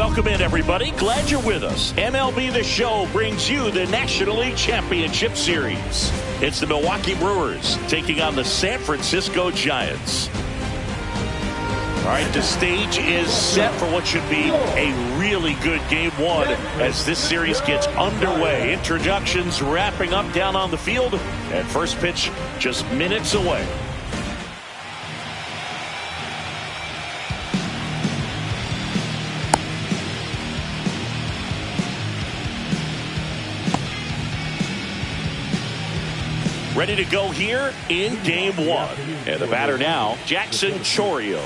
Welcome in, everybody. Glad you're with us. MLB The Show brings you the National League Championship Series. It's the Milwaukee Brewers taking on the San Francisco Giants. All right, the stage is set for what should be a really good game one as this series gets underway. Introductions wrapping up down on the field, and first pitch just minutes away. Ready to go here in game one. And the batter now, Jackson Chourio.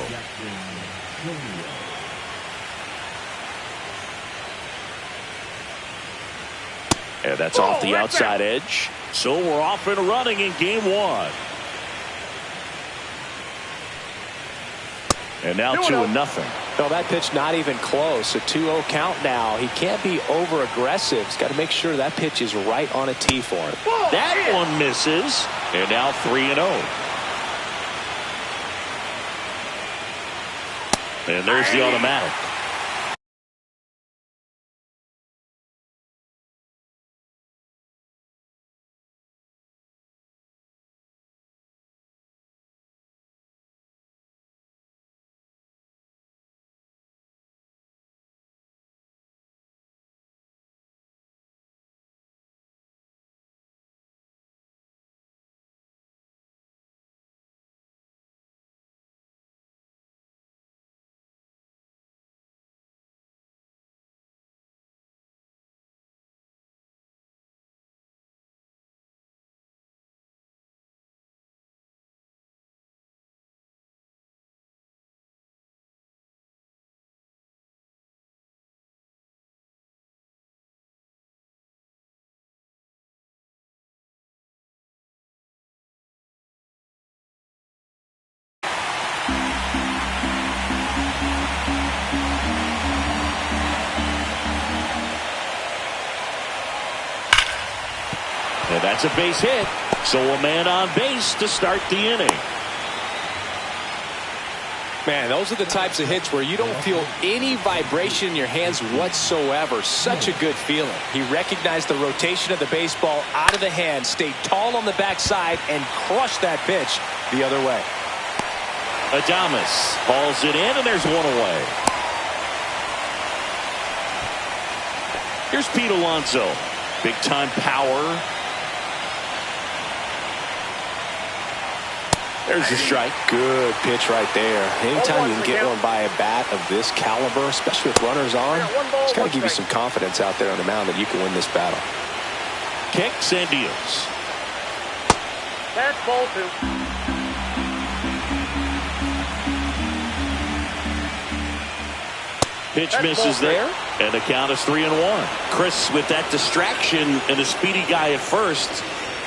And that's off the outside edge. So we're off and running in game one. And now 2-0. No, that pitch not even close. A 2-0 count now. He can't be over aggressive. He's got to make sure that pitch is right on a tee for him. That one misses. And now 3-0. And there's the automatic. And that's a base hit. So a man on base to start the inning. Man, those are the types of hits where you don't feel any vibration in your hands whatsoever. Such a good feeling. He recognized the rotation of the baseball out of the hand, stayed tall on the backside, and crushed that pitch the other way. Adames hauls it in, and there's one away. Here's Pete Alonso. Big time power. There's a strike. Good pitch right there. Anytime you can get one by a bat of this caliber, especially with runners on, it's got to give you some confidence out there on the mound that you can win this battle. Kicks and deals. That's ball two. Pitch misses there, and the count is 3-1. Chris, with that distraction and a speedy guy at first,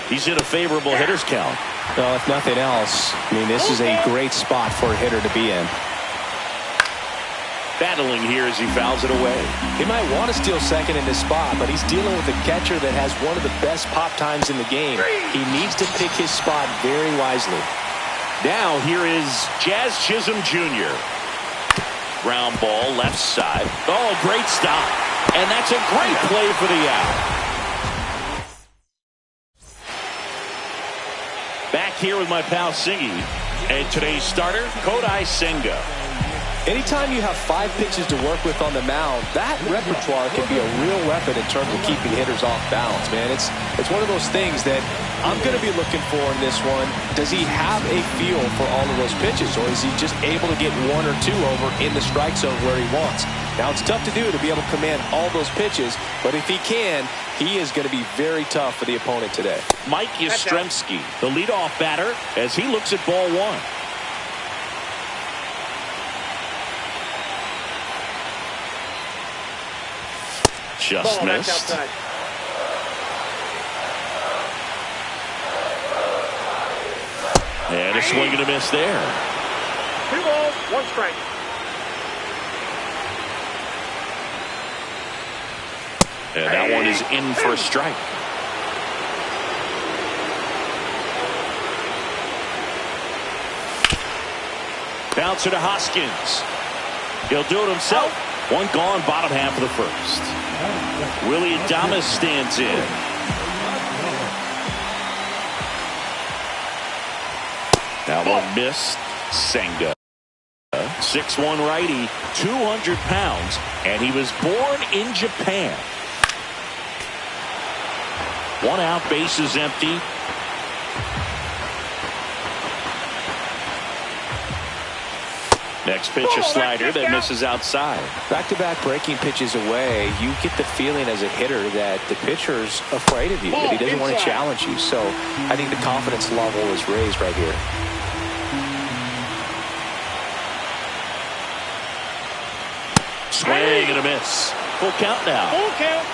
he's in a favorable hitter's count. Well, if nothing else, I mean, this is a great spot for a hitter to be in. Battling here as he fouls it away. He might want to steal second in this spot, but he's dealing with a catcher that has one of the best pop times in the game. He needs to pick his spot very wisely. Now here is Jazz Chisholm Jr. Ground ball left side. Oh, great stop. And that's a great play for the out. Back here with my pal Singy, and today's starter, Kodai Senga. Anytime you have 5 pitches to work with on the mound, that repertoire can be a real weapon in terms of keeping hitters off balance, man. It's one of those things that I'm going to be looking for in this one. Does he have a feel for all of those pitches, or is he just able to get 1 or 2 over in the strike zone where he wants? Now, it's tough to do to be able to command all those pitches, but if he can, he is going to be very tough for the opponent today. Mike Yastrzemski, the leadoff batter, as he looks at ball 1. Just missed. And a swing and a miss there. 2 balls, 1 strike. And that one is in for a strike. Bouncer to Hoskins. He'll do it himself. One gone, bottom half of the first. Willie Adames stands in. That one missed. Senga. 6'1" righty, 200 pounds, and he was born in Japan. One out, bases empty. Next pitch, a slider that misses outside. Back-to-back breaking pitches away, you get the feeling as a hitter that the pitcher's afraid of you, that he doesn't want to challenge you. So I think the confidence level is raised right here. Swing and a miss. Full count now. Full count.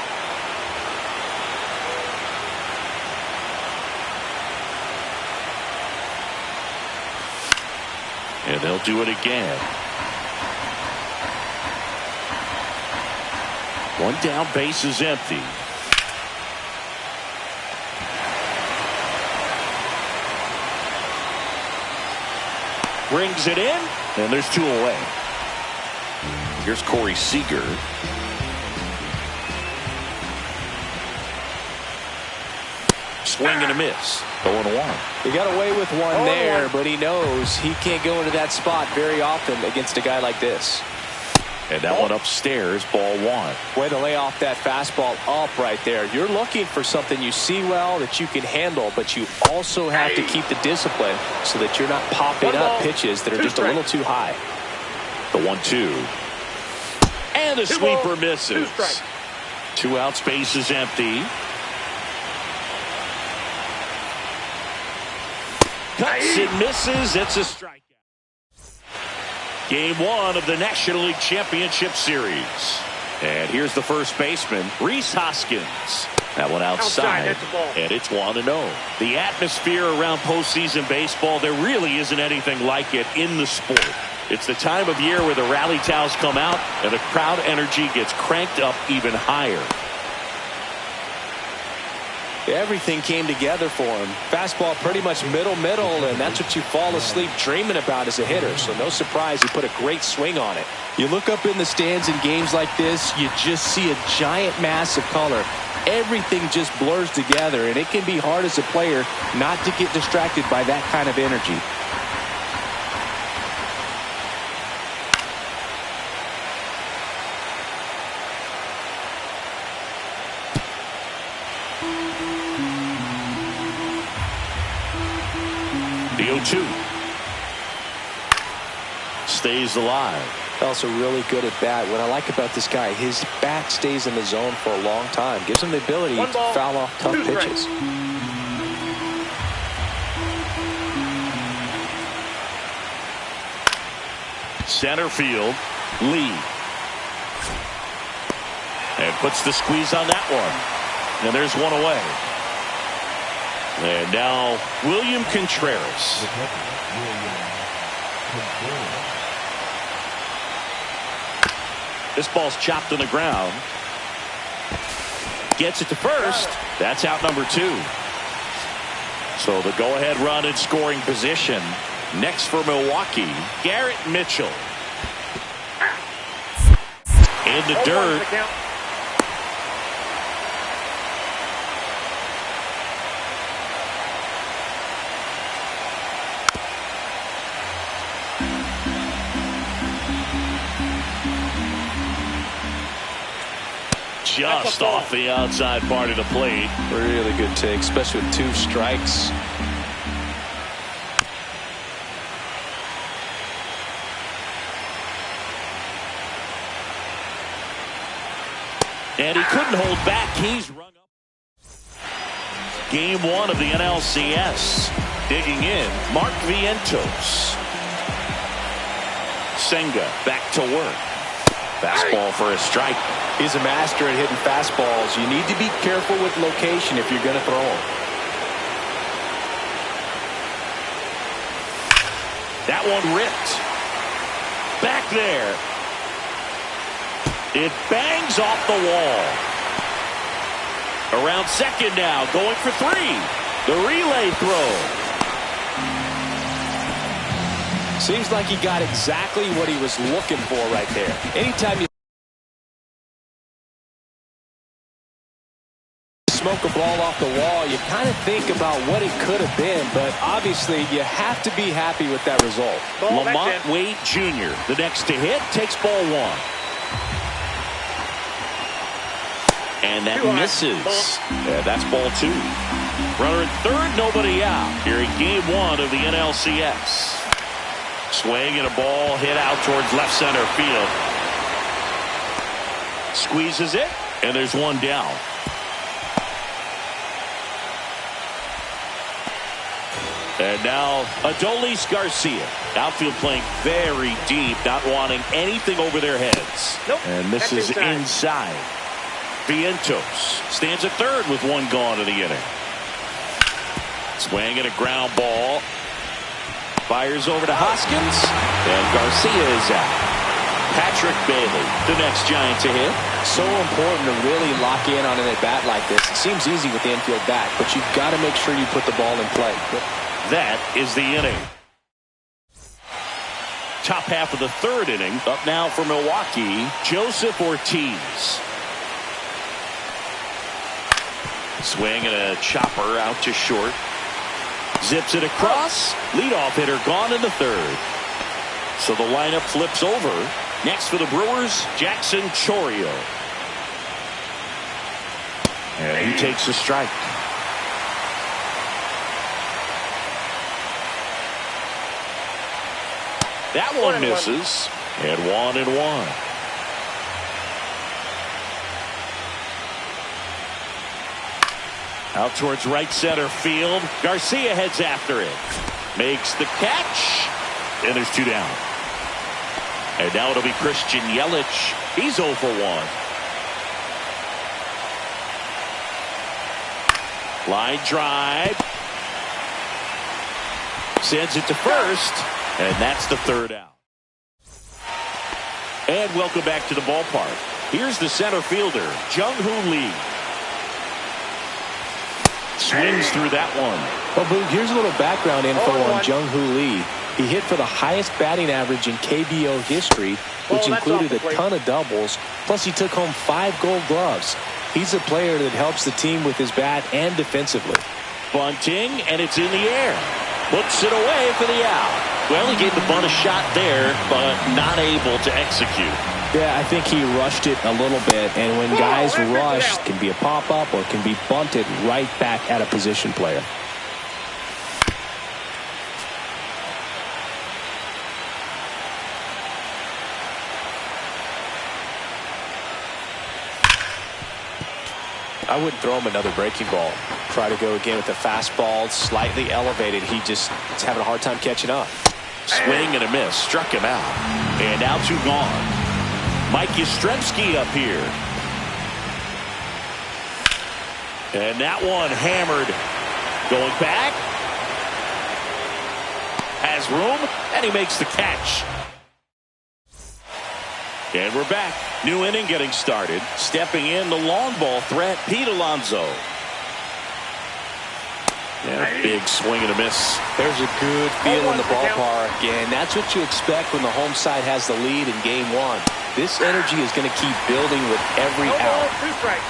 And they'll do it again. One down, base is empty. Brings it in, and there's two away. Here's Corey Seager. Swing and a miss. 0-1. He got away with one there, but he knows he can't go into that spot very often against a guy like this. And that one upstairs, ball one. Way to lay off that fastball up right there. You're looking for something you see well that you can handle, but you also have to keep the discipline so that you're not popping up pitches that are just a little too high. The 1-2. And the sweeper misses. Two outs, base is empty. Cuts and misses. It's a strikeout. Game one of the National League Championship Series. And here's the first baseman, Rhys Hoskins. That one outside, and it's 1-0. The atmosphere around postseason baseball, there really isn't anything like it in the sport. It's the time of year where the rally towels come out and the crowd energy gets cranked up even higher. Everything came together for him. Fastball pretty much middle, and that's what you fall asleep dreaming about as a hitter. So no surprise he put a great swing on it. You look up in the stands in games like this, you just see a giant mass of color. Everything just blurs together, and it can be hard as a player not to get distracted by that kind of energy. The 0-2. Stays alive. Also really good at bat. What I like about this guy, his bat stays in the zone for a long time. Gives him the ability to foul off tough pitches. Center field, Lee. And puts the squeeze on that one. And there's one away. And now William Contreras. This ball's chopped on the ground. Gets it to first. That's out number 2. So the go-ahead run in scoring position. Next for Milwaukee, Garrett Mitchell. In the dirt. Just off the outside part of the plate. Really good take, especially with 2 strikes. And he couldn't hold back. He's rung up. Game 1 of the NLCS. Digging in, Mark Vientos. Senga back to work. Fastball for a strike. He's a master at hitting fastballs. You need to be careful with location if you're going to throw them. That one ripped. Back there. It bangs off the wall. Around second now, going for 3. The relay throw. Seems like he got exactly what he was looking for right there. Anytime you smoke a ball off the wall, you kind of think about what it could have been, but obviously you have to be happy with that result. Lamont Wade Jr., the next to hit, takes ball one. And that misses. Yeah, that's ball two. Runner at third, nobody out. Here in game one of the NLCS. Swing and a ball hit out towards left center field. Squeezes it, and there's one down. And now Adolis Garcia. Outfield playing very deep, not wanting anything over their heads. Nope. And this is inside. Vientos stands at third with one gone in the inning. Swing and a ground ball. Fires over to Hoskins. And Garcia is out. Patrick Bailey, the next Giant to hit. So important to really lock in on an at-bat like this. It seems easy with the infield bat, but you've got to make sure you put the ball in play. That is the inning. Top half of the third inning. Up now for Milwaukee, Joseph Ortiz. Swing and a chopper out to short. Zips it across. Leadoff hitter gone in the third. So the lineup flips over. Next for the Brewers, Jackson Chourio. And he takes a strike. That one misses. And 1-1. Out towards right center field. Garcia heads after it. Makes the catch. And there's two down. And now it'll be Christian Yelich. He's 0 for 1. Line drive. Sends it to first. And that's the third out. And welcome back to the ballpark. Here's the center fielder, Jung-Hoo Lee. Swings through that one. Well, Boog, here's a little background info on Jung-Hoo Lee. He hit for the highest batting average in KBO history, which included a ton of doubles. Plus, he took home 5 Gold Gloves. He's a player that helps the team with his bat and defensively. Bunting, and it's in the air. Puts it away for the out. Well, he gave the bunt a shot there, but not able to execute. Yeah, I think he rushed it a little bit, and when guys rush, it can be a pop-up or it can be bunted right back at a position player. I wouldn't throw him another breaking ball. Try to go again with the fastball, slightly elevated. He's having a hard time catching up. Swing and a miss. Struck him out. And now 2 gone. Mike Yastrzemski up here. And that one hammered. Going back. Has room. And he makes the catch. And we're back. New inning getting started. Stepping in the long ball threat, Pete Alonso. And a big swing and a miss. There's a good feel in the ballpark, and that's what you expect when the home side has the lead in game 1. This energy is going to keep building with every out. 2 strikes.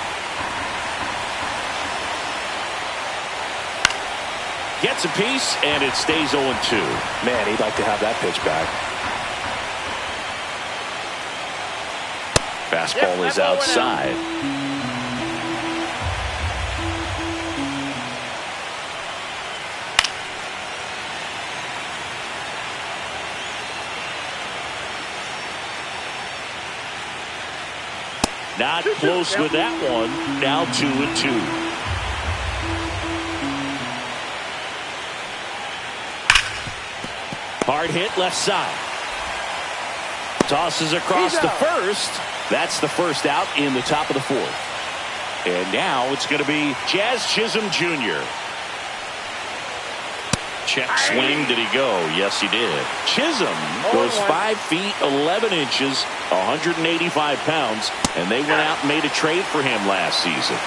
Gets a piece, and it stays 0-2. Man, he'd like to have that pitch back. Fastball is outside. Not close with that one. Now 2-2. Hard hit left side. Tosses across the first. That's the first out in the top of the 4th. And now it's going to be Jazz Chisholm Jr. Check swing. Did he go? Yes, he did. Chisholm goes 5 feet 11 inches, 185 pounds, and they went out and made a trade for him last season.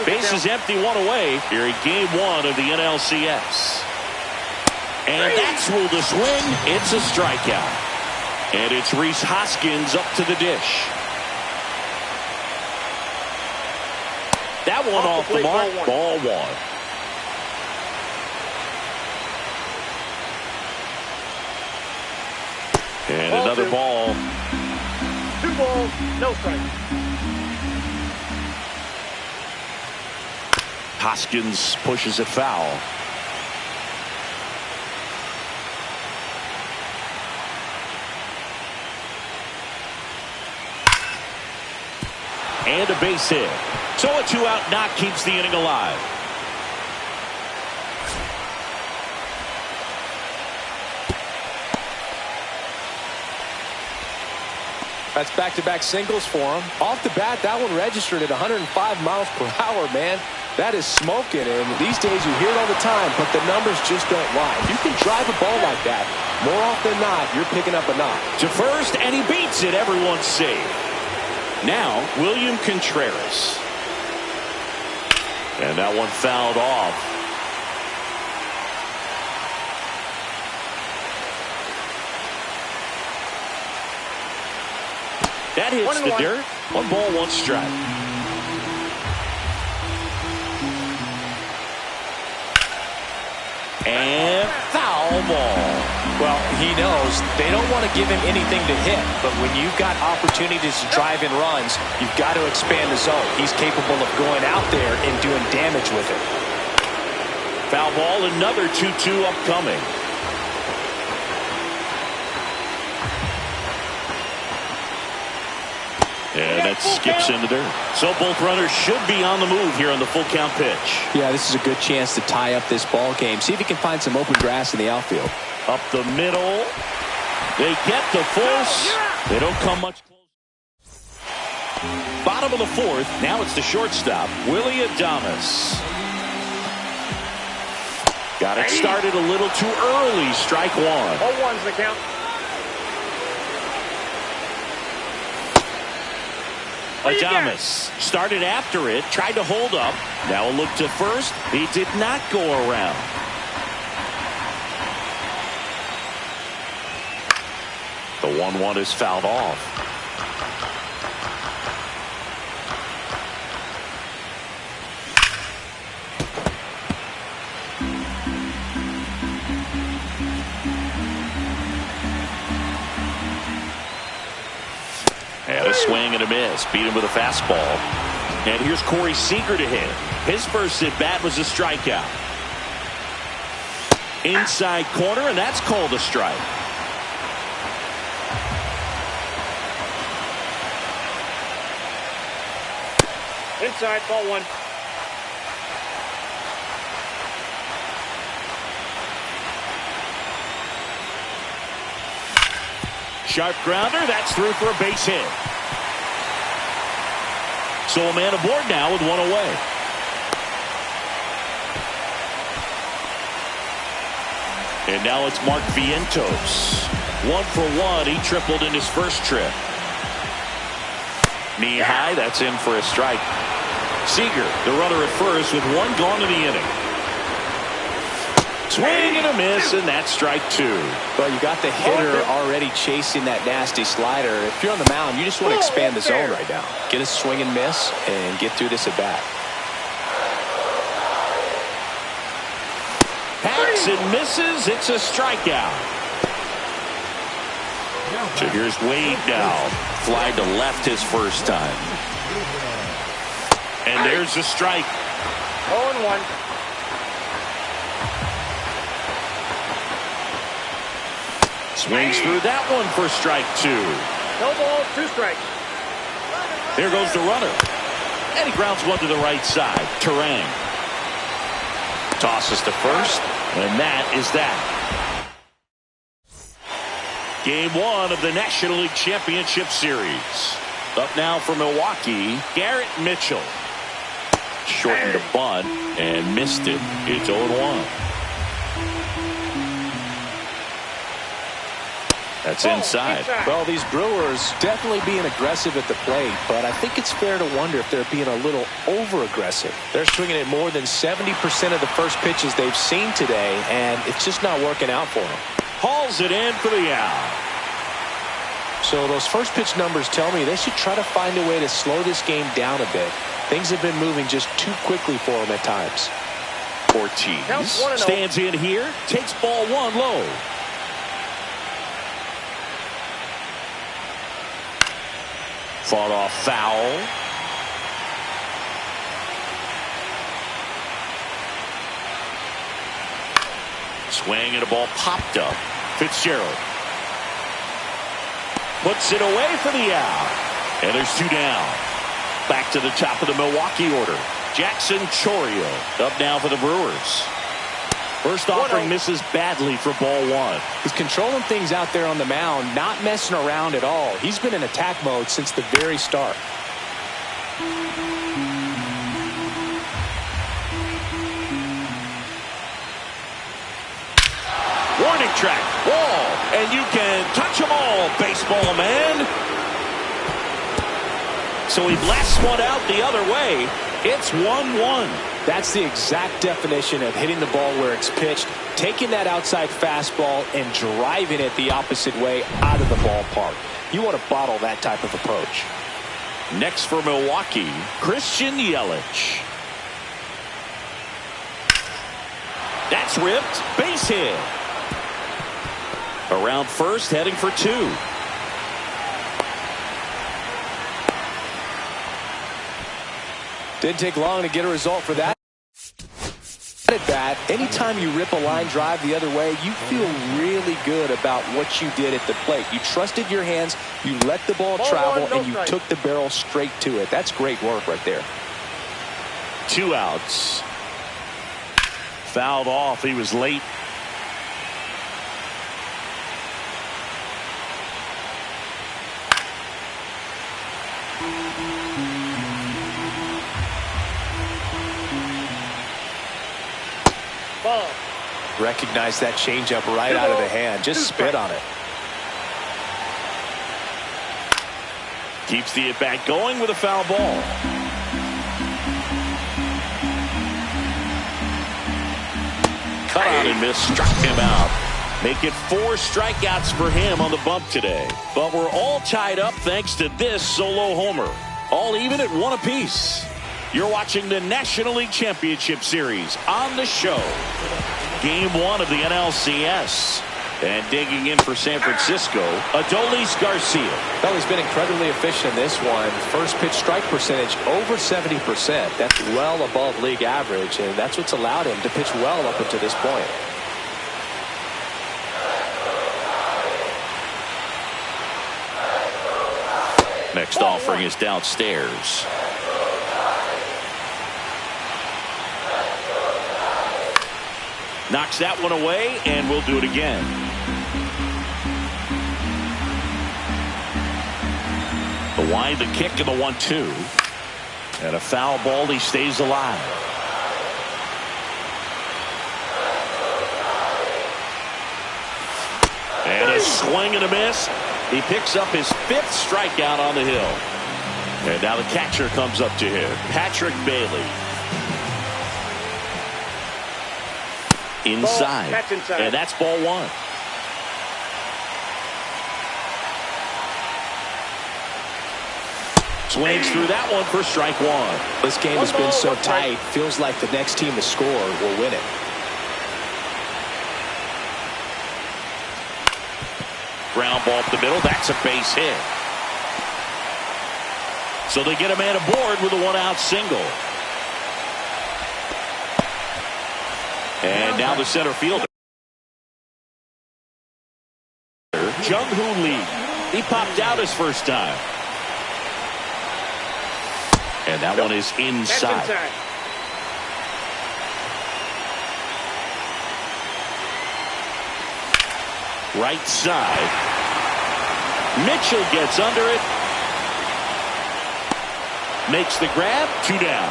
Bases empty, 1 away here in game 1 of the NLCS. And that's ruled a swing. It's a strikeout. And it's Rhys Hoskins up to the dish. That one off the mark. Ball one. And another ball. 2 balls, no strikes. Hoskins pushes it foul. And a base hit. So a 2-out knock keeps the inning alive. That's back-to-back singles for him. Off the bat, that one registered at 105 miles per hour, man. That is smoking, and these days you hear it all the time, but the numbers just don't lie. If you can drive a ball like that, more often than not, you're picking up a knock. To first, and he beats it. Everyone's safe. Now, William Contreras. And that one fouled off. That hits the dirt. 1 ball, 1 strike. And foul ball. Well, he knows they don't want to give him anything to hit, but when you've got opportunities to drive in runs, you've got to expand the zone. He's capable of going out there and doing damage with it. Foul ball, another 2-2 upcoming. And that skips into dirt. So both runners should be on the move here on the full count pitch. Yeah, this is a good chance to tie up this ball game. See if he can find some open grass in the outfield. Up the middle. They get the force. They don't come much closer. Bottom of the 4th. Now it's the shortstop, Willie Adames. Got it started a little too early. Strike 1. 0-1's the count. Adames started after it, tried to hold up. Now a look to first. He did not go around. The 1-1 is fouled off. And a swing and a miss. Beat him with a fastball. And here's Corey Seager to hit. His first at bat was a strikeout. Inside corner, and that's called a strike. Inside, ball 1. Sharp grounder, that's through for a base hit. So a man aboard now with 1 away. And now it's Mark Vientos. 1 for 1. He tripled in his first trip. Knee high, that's in for a strike. Seager, the runner at first with 1 gone in the inning. Swing and a miss, and that's strike 2. Well, you got the hitter already chasing that nasty slider. If you're on the mound, you just want to expand the zone right now. Get a swing and miss and get through this at bat. Hacks and misses. It's a strikeout. So here's Wade now. Fly to left his first time. And there's a strike. 0-1. Swings through that one for strike 2. No balls, 2 strikes. There goes the runner. And he grounds one to the right side. Terang tosses to first. And that is that. Game 1 of the National League Championship Series. Up now for Milwaukee, Garrett Mitchell. Shortened a bunt and missed it. It's 0-1. That's inside. Well, these Brewers definitely being aggressive at the plate, but I think it's fair to wonder if they're being a little over-aggressive. They're swinging at more than 70% of the first pitches they've seen today, and it's just not working out for them. Hauls it in for the out. So those first pitch numbers tell me they should try to find a way to slow this game down a bit. Things have been moving just too quickly for him at times. Ortiz stands in here, takes ball one low. Fought off foul. Swing and a ball popped up. Fitzgerald puts it away for the out. And there's two down. Back to the top of the Milwaukee order. Jackson Chourio up now for the Brewers. First offering misses badly for ball one. He's controlling things out there on the mound, not messing around at all. He's been in attack mode since the very start. Warning track, wall, and you can touch them all, baseball man. So he blasts one out the other way. It's 1-1. That's the exact definition of hitting the ball where it's pitched, taking that outside fastball and driving it the opposite way out of the ballpark. You want to bottle that type of approach. Next for Milwaukee, Christian Yelich. That's ripped, base hit. Around first, heading for two. Didn't take long to get a result for that at bat. Anytime you rip a line drive the other way, you feel really good about what you did at the plate. You trusted your hands, you let the ball travel, and you took the barrel straight to it. That's great work right there. Two outs. Fouled off. He was late. Ball. Recognize that changeup right out of the hand. Just spit on it. Keeps the at-bat going with a foul ball. Cut out and missed. Struck him out. Make it 4 strikeouts for him on the bump today. But we're all tied up thanks to this solo homer. All even at 1 apiece. You're watching the National League Championship Series on the show. Game 1 of the NLCS. And digging in for San Francisco, Adolis Garcia. Well, he's been incredibly efficient in this one. First pitch strike percentage over 70%. That's well above league average, and that's what's allowed him to pitch well up until this point. Next offering is downstairs. Knocks that one away, and we'll do it again. The wind, the kick, and the 1-2. And a foul ball. He stays alive. And a swing and a miss. He picks up his 5th strikeout on the hill. And now the catcher comes up to him, Patrick Bailey. Inside. That's inside. And that's ball 1. Swings through that one for strike 1. This game has been so tight. Feels like the next team to score will win it. Ground ball up the middle. That's a base hit. So they get a man aboard with a 1-out single. And now the center fielder, Jung-Hoo Lee. He popped out his first time. And that one is inside. Right side. Mitchell gets under it. Makes the grab. 2 down.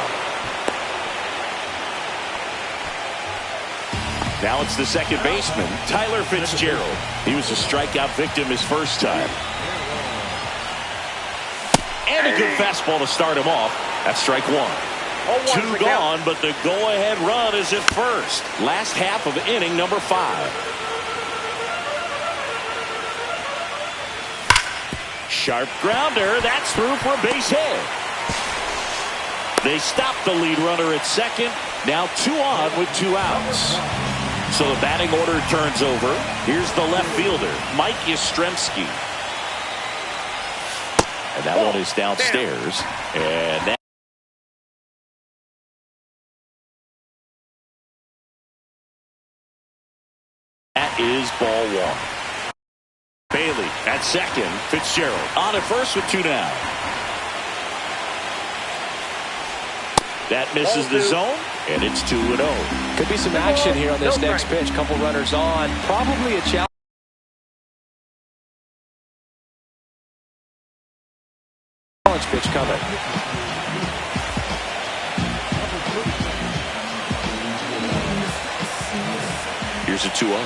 Now it's the second baseman, Tyler Fitzgerald. He was a strikeout victim his first time. And a good fastball to start him off. That's strike 1. 2 gone, but the go-ahead run is at first. Last half of inning number 5. Sharp grounder. That's through for a base hit. They stop the lead runner at second. Now 2 on with 2 outs. So the batting order turns over. Here's the left fielder, Mike Yastrzemski. And that one is downstairs. And that is ball 1. Bailey at second. Fitzgerald on at first with 2 down. That misses the zone, and it's 2-0. Could be some action here on this next pitch. Couple runners on. Probably a challenge pitch coming. Here's a 2-0.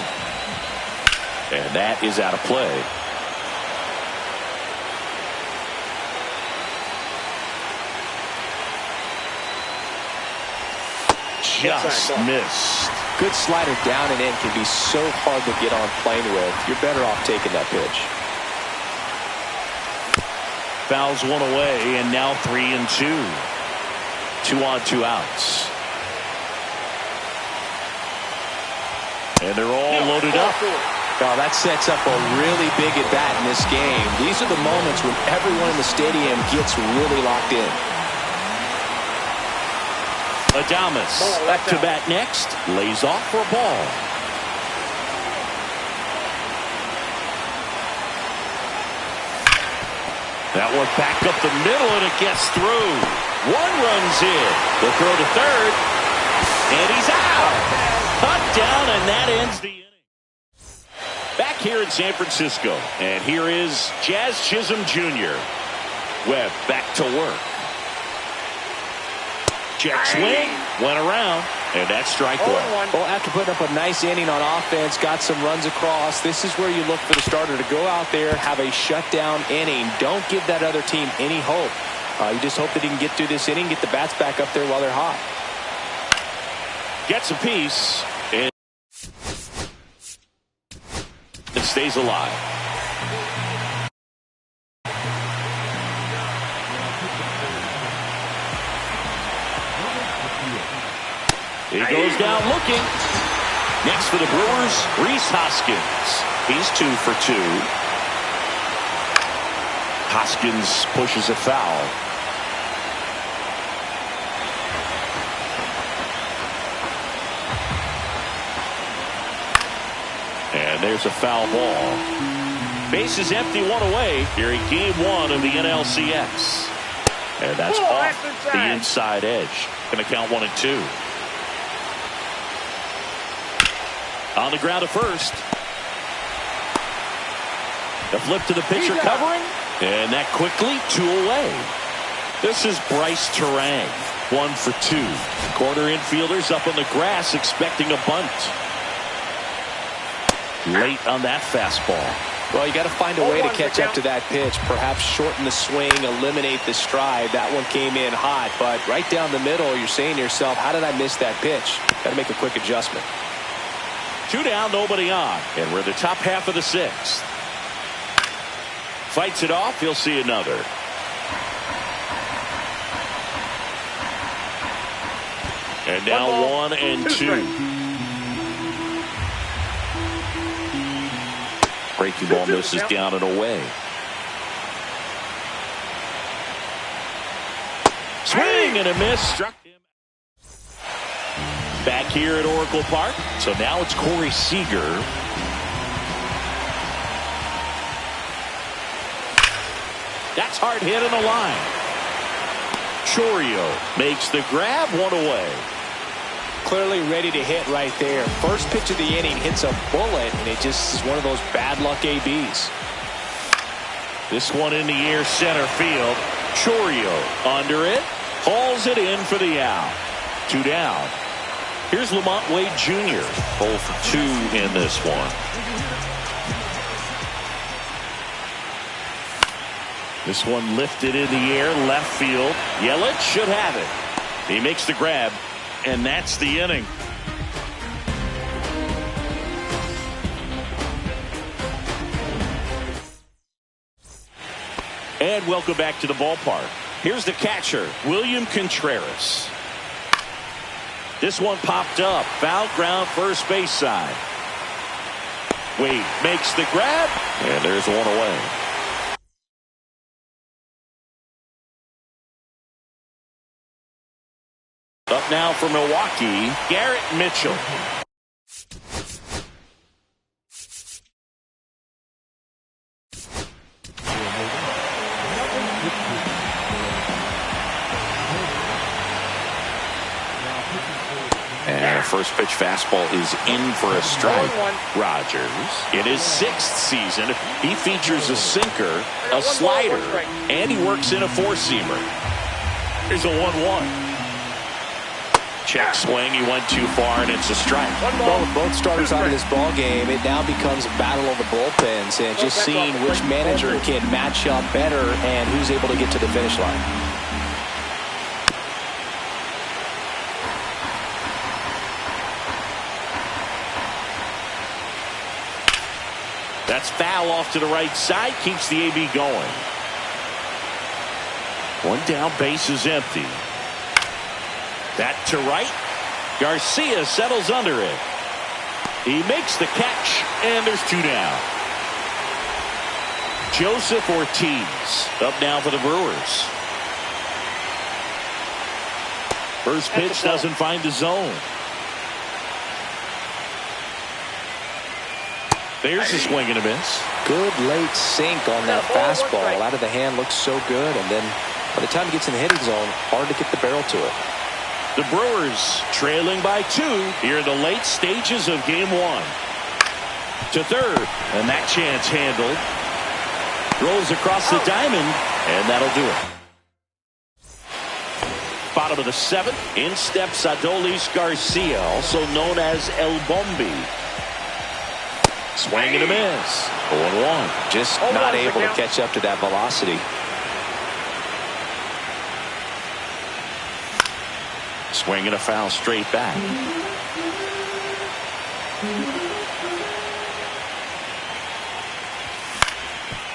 And that is out of play. Just missed. Good slider down and in can be so hard to get on plane with. You're better off taking that pitch. Fouls one away, and now 3-2. 2 on, 2 outs. And they're all loaded up. Oh, that sets up a really big at bat in this game. These are the moments when everyone in the stadium gets really locked in. Adames up to bat next. Lays off for a ball. That one back up the middle, and it gets through. 1 runs in. The throw to third. And he's out. Cut down, and that ends the inning. Back here in San Francisco. And here is Jazz Chisholm Jr. Webb back to work. Check swing, went around, and that's strike 1. Well, after putting up a nice inning on offense, got some runs across, this is where you look for the starter to go out there, have a shutdown inning. Don't give that other team any hope. You just hope that he can get through this inning, get the bats back up there while they're hot. Gets a piece, and it stays alive. He goes down looking. Next for the Brewers, Rhys Hoskins. He's 2 for 2. Hoskins pushes a foul. And there's a foul ball. Base is empty, 1 away here in Game 1 of the NLCS. And that's off the inside edge. Going to count 1-2. On the ground at first. The flip to the pitcher covering. And that quickly 2 away. This is Bryce Terang. 1 for 2. Corner infielders up on the grass expecting a bunt. Late on that fastball. Well, you got to find a way to catch up to that pitch. Perhaps shorten the swing, eliminate the stride. That one came in hot, but right down the middle, you're saying to yourself, how did I miss that pitch? Got to make a quick adjustment. 2 down, nobody on. And we're in the top half of the 6th. Fights it off. He'll see another. And now 1 and 2. Breaking ball misses down and away. Swing and a miss. Struck him. Back here at Oracle Park. So now it's Corey Seager. That's hard hit in the line. Chourio makes the grab, 1 away. Clearly ready to hit right there. First pitch of the inning hits a bullet, and it just is one of those bad luck ABs. This one in the air, center field. Chourio under it. Hauls it in for the out. 2 down. Here's Lamont Wade Jr. 0 for 2 in this one. This one lifted in the air, left field. Yelich should have it. He makes the grab, and that's the inning. And welcome back to the ballpark. Here's the catcher, William Contreras. This one popped up. Foul ground, first base side. Wade makes the grab, and there's one away. Up now for Milwaukee, Garrett Mitchell. And a first pitch fastball is in for a strike. Rogers, in his 6th season, he features a sinker, a slider, and he works in a four-seamer. Here's a 1-1. Check swing, he went too far, and it's a strike. Both starters out of this ball game, it now becomes a battle of the bullpens, and just seeing which manager can match up better and who's able to get to the finish line. That's foul off to the right side, keeps the AB going. One down, base is empty. That to right. Garcia settles under it. He makes the catch, and there's 2 down. Joseph Ortiz up now for the Brewers. First pitch doesn't find the zone. There's a swing and a miss. Good late sink on that fastball. Out of the hand, looks so good, and then by the time it gets in the hitting zone, hard to get the barrel to it. The Brewers trailing by 2 here in the late stages of game 1. To third, and that chance handled. Rolls across the diamond, and that'll do it. Bottom of the 7th, in steps Adolis Garcia, also known as El Bombi. Swing and a miss. 0-1. Just not able to catch up to that velocity. Swing and a foul straight back.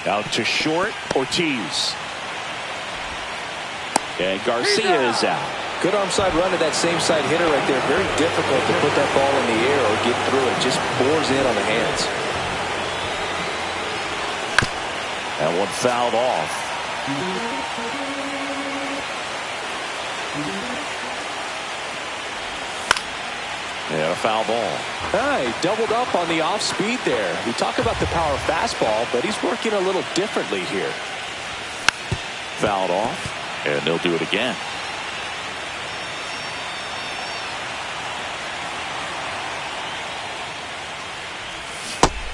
Out to short, Ortiz. And Garcia is out. Good arm side run to that same side hitter right there. Very difficult to put that ball in the air or get through it. Just bores in on the hands. That one fouled off. Yeah, a foul ball. He doubled up on the off speed there. We talk about the power fastball, but he's working a little differently here. Fouled off, and they'll do it again.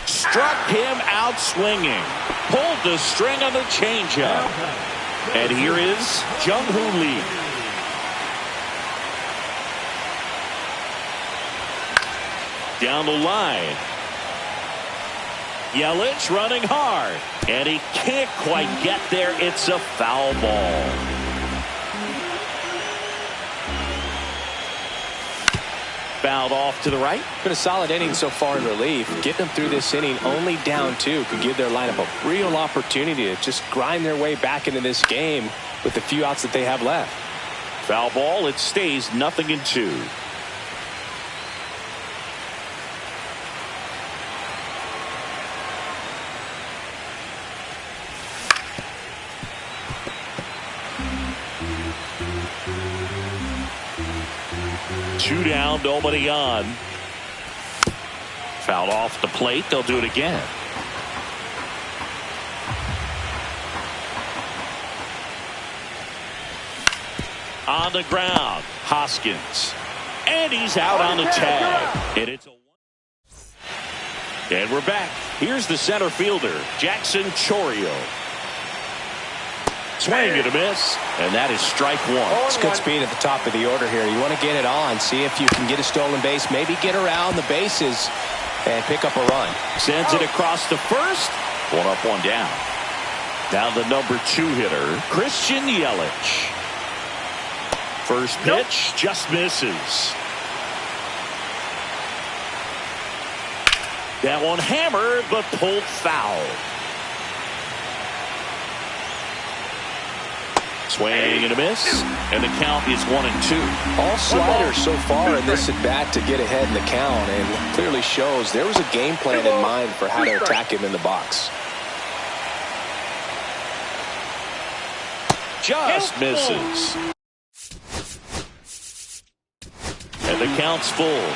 Struck him out swinging. Pulled the string on the changeup. And here is Jung-Hoo Lee. Down the line. Yelich running hard. And he can't quite get there. It's a foul ball. Fouled off to the right. Been a solid inning so far in relief. Getting them through this inning only down 2 could give their lineup a real opportunity to just grind their way back into this game with the few outs that they have left. Foul ball. It stays 0-2. Two down, nobody on. Fouled off the plate. They'll do it again. On the ground, Hoskins. And he's out on the tag. And it's a and we're back. Here's the center fielder, Jackson Chourio. Swing and a miss, and that is strike 1. It's good speed at the top of the order here. You want to get it on, see if you can get a stolen base, maybe get around the bases and pick up a run. Sends it across the first. 1 up, 1 down. Now the number 2 hitter, Christian Yelich. First pitch just misses. That one hammered but pulled foul. Swing and a miss, and the count is 1-2. All sliders so far in this at bat to get ahead in the count, and clearly shows there was a game plan in mind for how to attack him in the box. Just misses. And the count's full.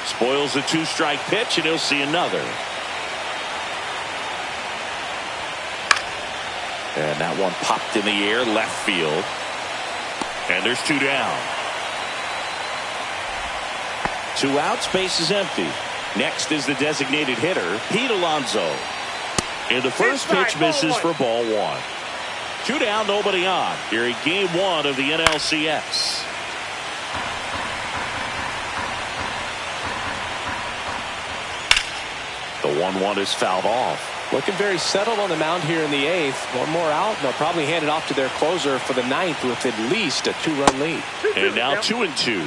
Spoils the 2-strike pitch, and he'll see another. And that one popped in the air, left field. And there's 2 down. 2 outs, base is empty. Next is the designated hitter, Pete Alonso. And the first pitch misses for ball 1. 2 down, nobody on. Here in game 1 of the NLCS. The 1-1 is fouled off. Looking very settled on the mound here in the 8th. One more out, and they'll probably hand it off to their closer for the 9th with at least a 2-run lead. And now 2-2.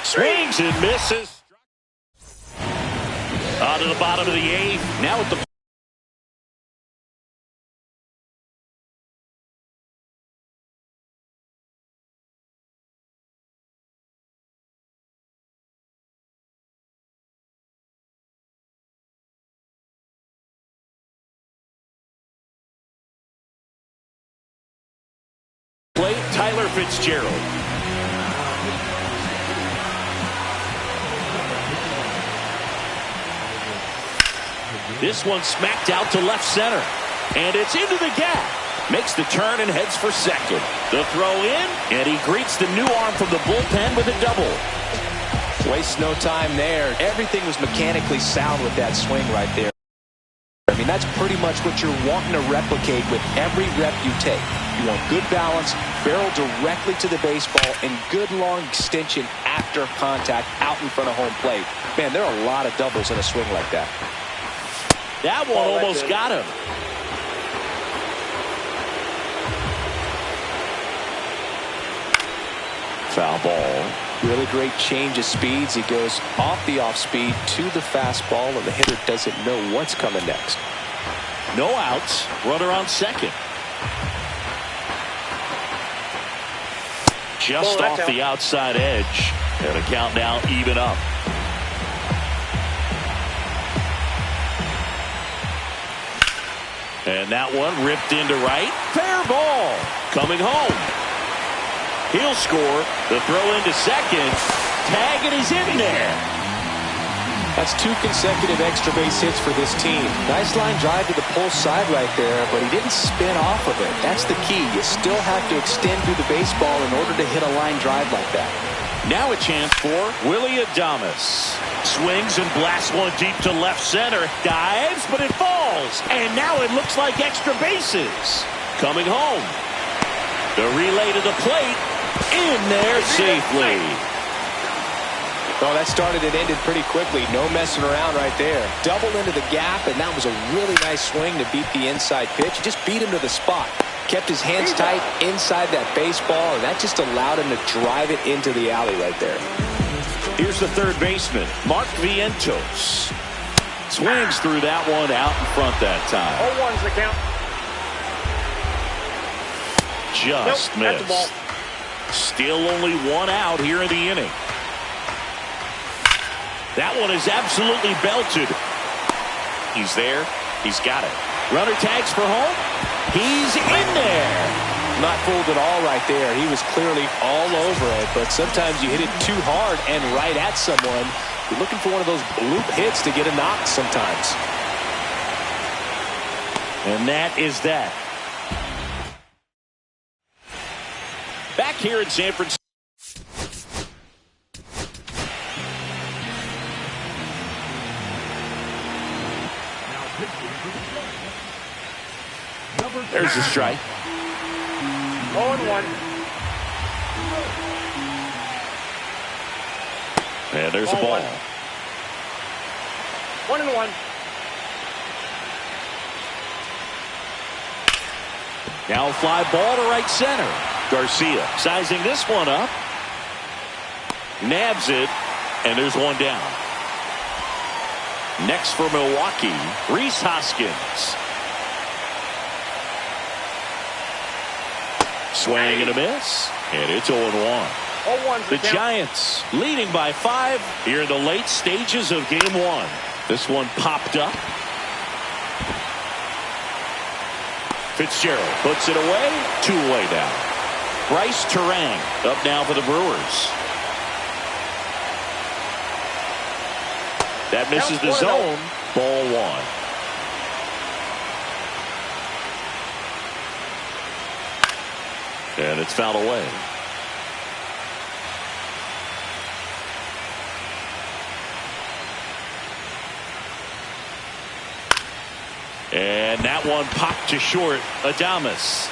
Swings and misses. On to the bottom of the 8th. Now at the plate, Tyler Fitzgerald. This one smacked out to left center. And it's into the gap. Makes the turn and heads for second. The throw in, and he greets the new arm from the bullpen with a double. Wastes no time there. Everything was mechanically sound with that swing right there. I mean, that's pretty much what you're wanting to replicate with every rep you take. You want good balance, barrel directly to the baseball, and good long extension after contact out in front of home plate. Man, there are a lot of doubles in a swing like that. That one almost got him. Foul ball. Really great change of speeds. He goes off the off-speed to the fastball, and the hitter doesn't know what's coming next. No outs. Runner on second. Just off the outside edge. And the count now even up. And that one ripped into right. Fair ball. Coming home. He'll score. The throw into second. Tag, and he's in there. That's 2 consecutive extra base hits for this team. Nice line drive to the pull side right there, but he didn't spin off of it. That's the key. You still have to extend through the baseball in order to hit a line drive like that. Now a chance for Willie Adames. Swings and blasts one deep to left center. Dives, but it falls. And now it looks like extra bases. Coming home. The relay to the plate. In there safely. Oh, that started and ended pretty quickly. No messing around right there. Double into the gap, and that was a really nice swing to beat the inside pitch. He just beat him to the spot. Kept his hands tight inside that baseball, and that just allowed him to drive it into the alley right there. Here's the third baseman, Mark Vientos. Swings through that one out in front that time. 0-1's the count. Just missed. Still only 1 out here in the inning. That one is absolutely belted. He's there. He's got it. Runner tags for home. He's in there. Not fooled at all right there. He was clearly all over it, but sometimes you hit it too hard and right at someone. You're looking for one of those bloop hits to get a knock sometimes. And that is that. Back here in San Francisco. There's the strike. 0-1. And there's a ball. 1-1. Now fly ball to right center. Garcia sizing this one up. Nabs it, and there's one down. Next for Milwaukee, Rhys Hoskins. Swing and a miss, and it's 0-1. The Giants leading by 5 here in the late stages of game 1. This one popped up. Fitzgerald puts it away, 2-away now. Bryce Terang up now for the Brewers. That misses the zone. Ball 1. And it's fouled away. And that one popped to short. Adames.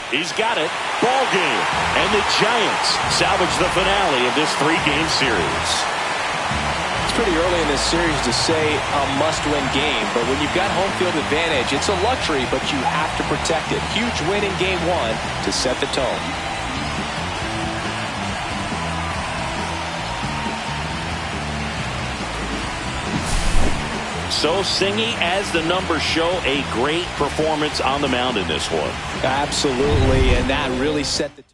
He's got it. Ball game. And the Giants salvage the finale of this 3-game series. It's pretty early in this series to say a must-win game, but when you've got home field advantage, it's a luxury, but you have to protect it. Huge win in game 1 to set the tone. So Singy, as the numbers show, a great performance on the mound in this one. Absolutely, and that really set the tone.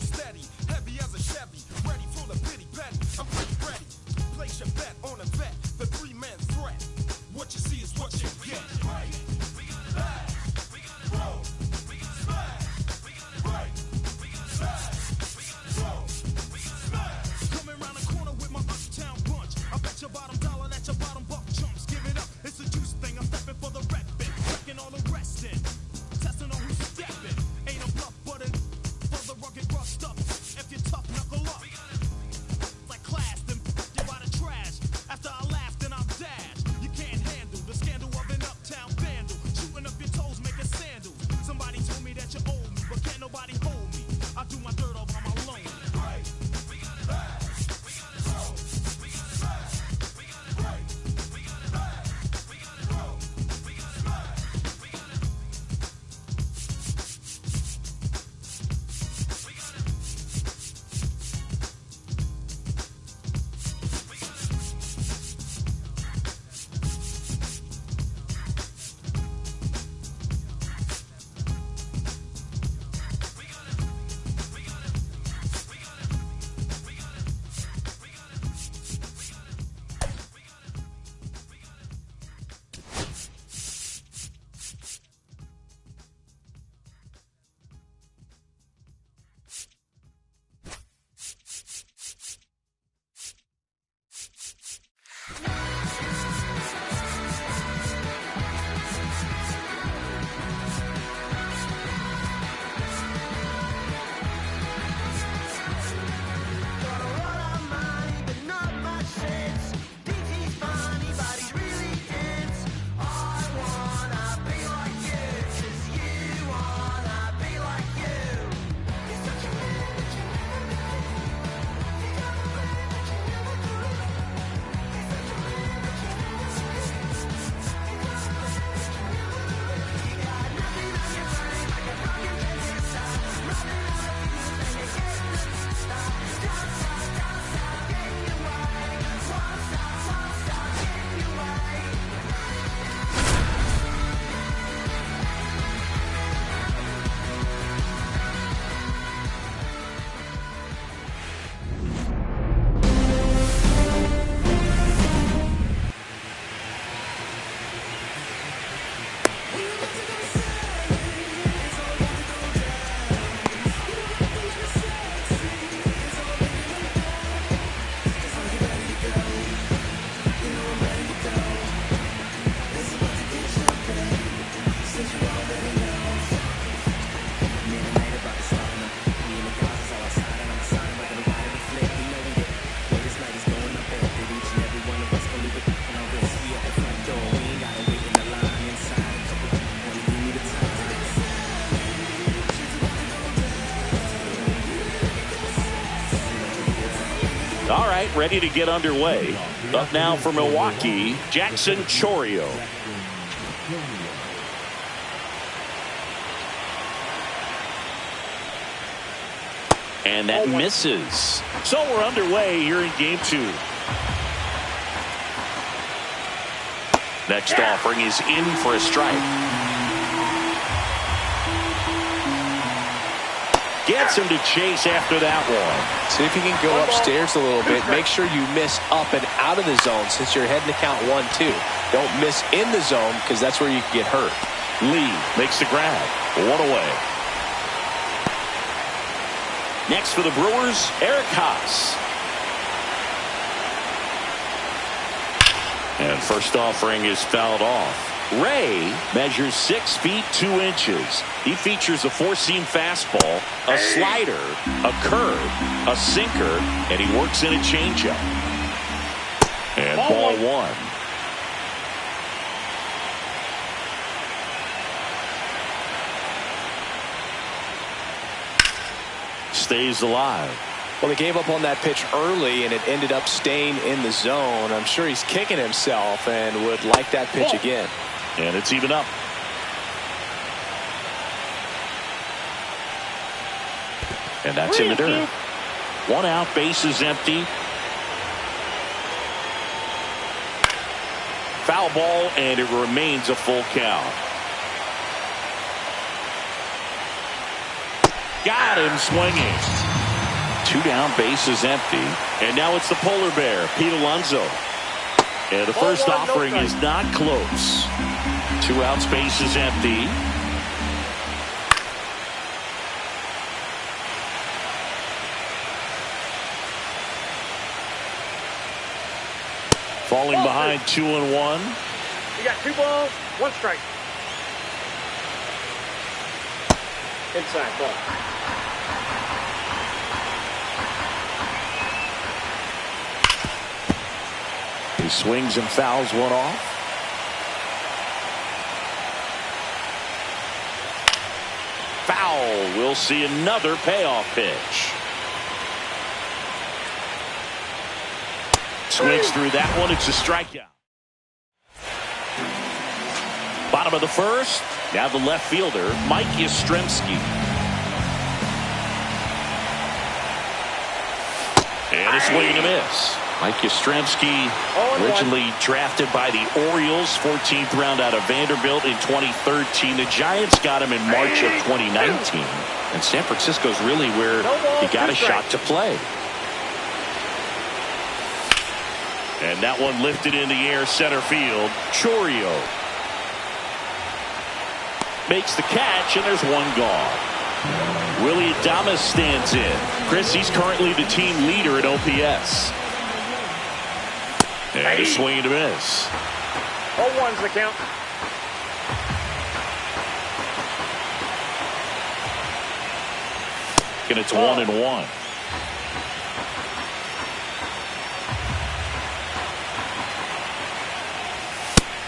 Steady, heavy as a All right, ready to get underway. Up now for Milwaukee, Jackson Chourio. And that misses. So we're underway here in game 2. Next offering is in for a strike. Gets him to chase after that one. See if you can go upstairs a little bit. Make sure you miss up and out of the zone since you're heading to count 1-2. Don't miss in the zone because that's where you can get hurt. Lee makes the grab. One away. Next for the Brewers, Eric Haas. And first offering is fouled off. Ray measures 6 feet 2 inches. He features a 4-seam fastball, a slider, a curve, a sinker, and he works in a changeup. And ball 1. Stays alive. Well, they gave up on that pitch early, and it ended up staying in the zone. I'm sure he's kicking himself and would like that pitch again. And it's even up. And that's in the dirt. 1 out, base is empty. Foul ball, and it remains a full count. Got him swinging. 2 down, base is empty. And now it's the polar bear, Pete Alonso. And the first offering is not close. 2 outs, base is empty. Falling behind 2-1. You got 2 balls, 1 strike. Inside ball. He swings and fouls one off. Foul. We'll see another payoff pitch. Swings through that one. It's a strikeout. Bottom of the first. Now the left fielder, Mike Yastrzemski. And a swing and a miss. Mike Yastrzemski, originally drafted by the Orioles, 14th round out of Vanderbilt in 2013. The Giants got him in March of 2019. And San Francisco's really where he got a shot to play. And that one lifted in the air, center field. Chourio makes the catch, and there's one gone. Willie Adames stands in. Chris, he's currently the team leader at OPS. And a swing and a miss. 0-1's the count. And it's 1-1.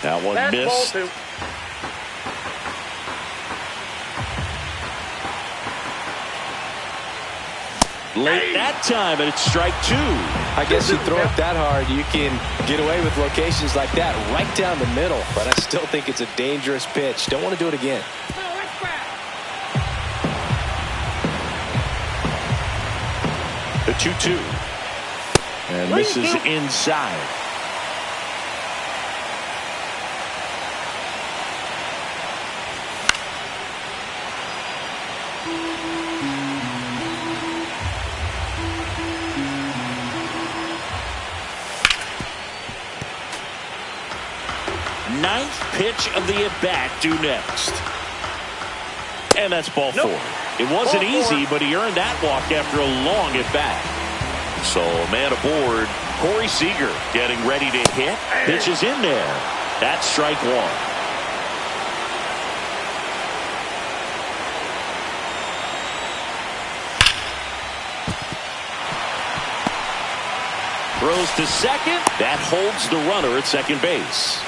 That one missed. Late that time, and it's strike 2. I guess you throw it that hard, you can get away with locations like that right down the middle. But I still think it's a dangerous pitch. Don't want to do it again. The 2-2. And this is inside. Ninth pitch of the at-bat due next. And that's ball 4. It wasn't easy, but he earned that walk after a long at-bat. So, man aboard, Corey Seager getting ready to hit. Pitch is in there. That's strike 1. Throws to second. That holds the runner at second base.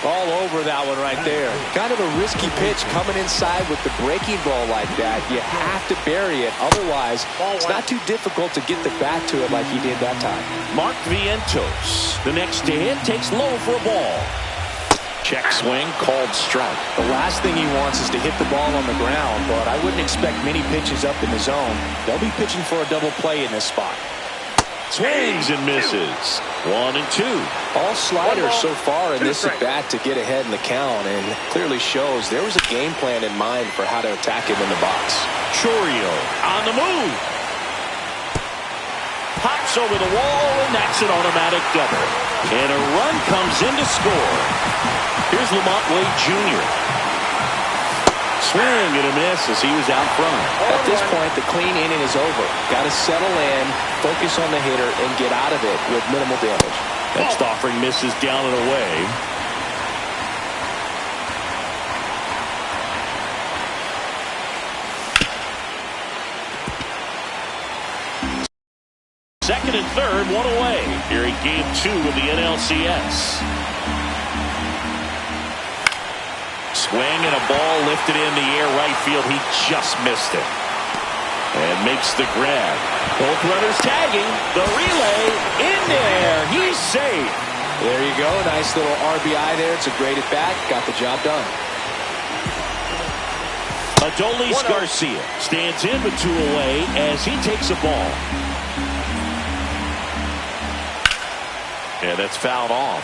All over that one right there. Kind of a risky pitch coming inside with the breaking ball like that. You have to bury it. Otherwise, it's not too difficult to get the bat to it like he did that time. Mark Vientos, the next to hit, takes low for a ball. Check swing, called strike. The last thing he wants is to hit the ball on the ground, but I wouldn't expect many pitches up in the zone. They'll be pitching for a double play in this spot. Swings and misses. 1-2. All sliders so far in this at-bat to get ahead in the count, and clearly shows there was a game plan in mind for how to attack him in the box. Chorio on the move. Pops over the wall, and that's an automatic double. And a run comes in to score. Here's Lamont Wade Jr. Swing and a miss as he was out front. At this point, the clean inning is over. Got to settle in, focus on the hitter, and get out of it with minimal damage. Next offering misses down and away. Second and third, one away. Here in game 2 of the NLCS. Swing and a ball lifted in the air right field. He just missed it. And makes the grab. Both runners tagging. The relay in there. He's safe. There you go. Nice little RBI there. It's a great at bat. Got the job done. Adolis Garcia stands in with 2 away as he takes a ball. And that's fouled off.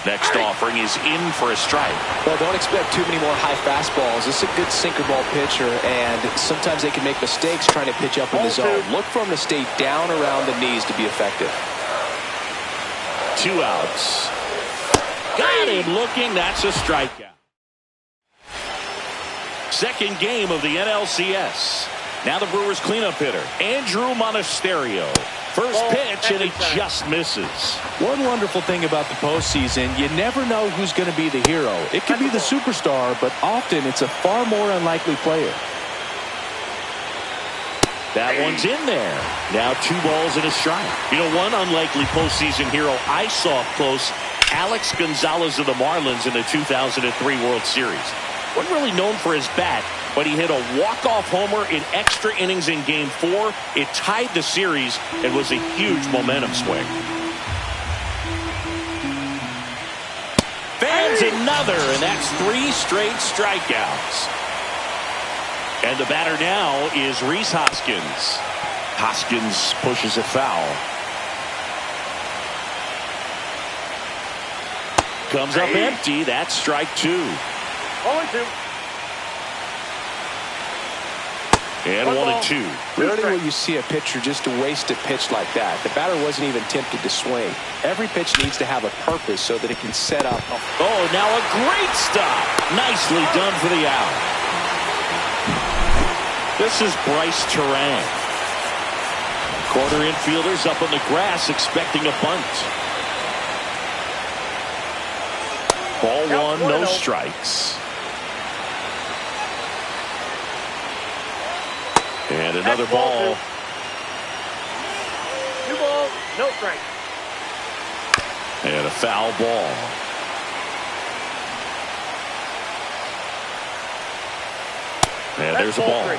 Next offering is in for a strike. Well, don't expect too many more high fastballs. This is a good sinker ball pitcher, and sometimes they can make mistakes trying to pitch up in the zone. Look for him to stay down around the knees to be effective. 2 outs. Got him looking. That's a strikeout. Second game of the NLCS. Now the Brewers cleanup hitter, Andrew Monasterio. First pitch, and he just misses. One wonderful thing about the postseason, you never know who's going to be the hero. It could be the superstar, but often it's a far more unlikely player. That one's in there. Now 2 balls and a strike. You know, one unlikely postseason hero I saw up close, Alex Gonzalez of the Marlins in the 2003 World Series. Wasn't really known for his bat, but he hit a walk-off homer in extra innings in Game 4. It tied the series and was a huge momentum swing. Fans another, and that's 3 straight strikeouts. And the batter now is Rhys Hoskins. Hoskins pushes a foul. Comes up empty. That's strike 2. 0-2. And 1-2. Rarely will you see a pitcher just waste a pitch like that. The batter wasn't even tempted to swing. Every pitch needs to have a purpose so that it can set up. Oh, now a great stop. Nicely done for the out. This is Bryce Terang. Corner infielders up on the grass expecting a bunt. Ball 1, no strikes. And another ball. 2 balls, no strikes. And a foul ball. And there's a ball. 3.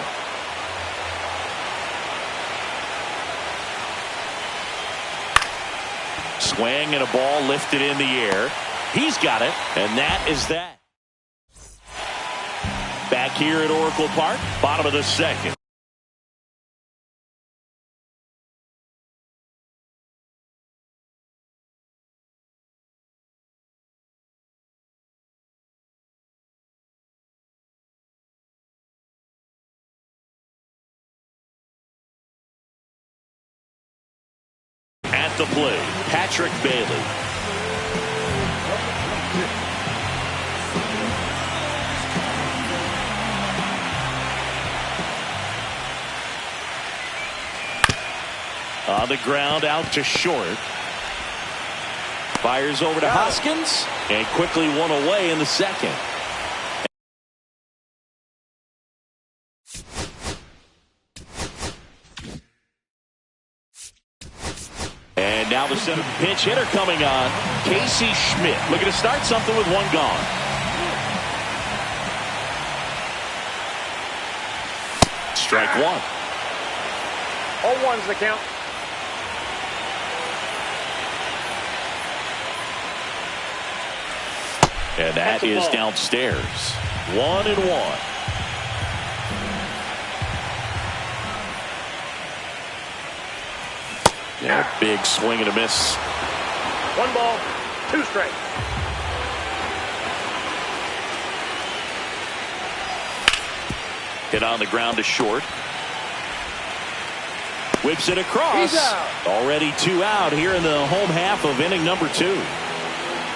Swing and a ball lifted in the air. He's got it, and that is that. Back here at Oracle Park, bottom of the second. At the plate, Patrick Bailey. On the ground, out to short. Fires over to Hoskins, and quickly 1 away in the second. Now the center pitch hitter coming on. Casey Schmidt looking to start something with one gone. Strike one. 0-1's the count. And that is downstairs. 1-1. Yeah, big swing and a miss. 1 ball, 2 strikes. Hit on the ground to short. Whips it across. Already 2 out here in the home half of inning number 2.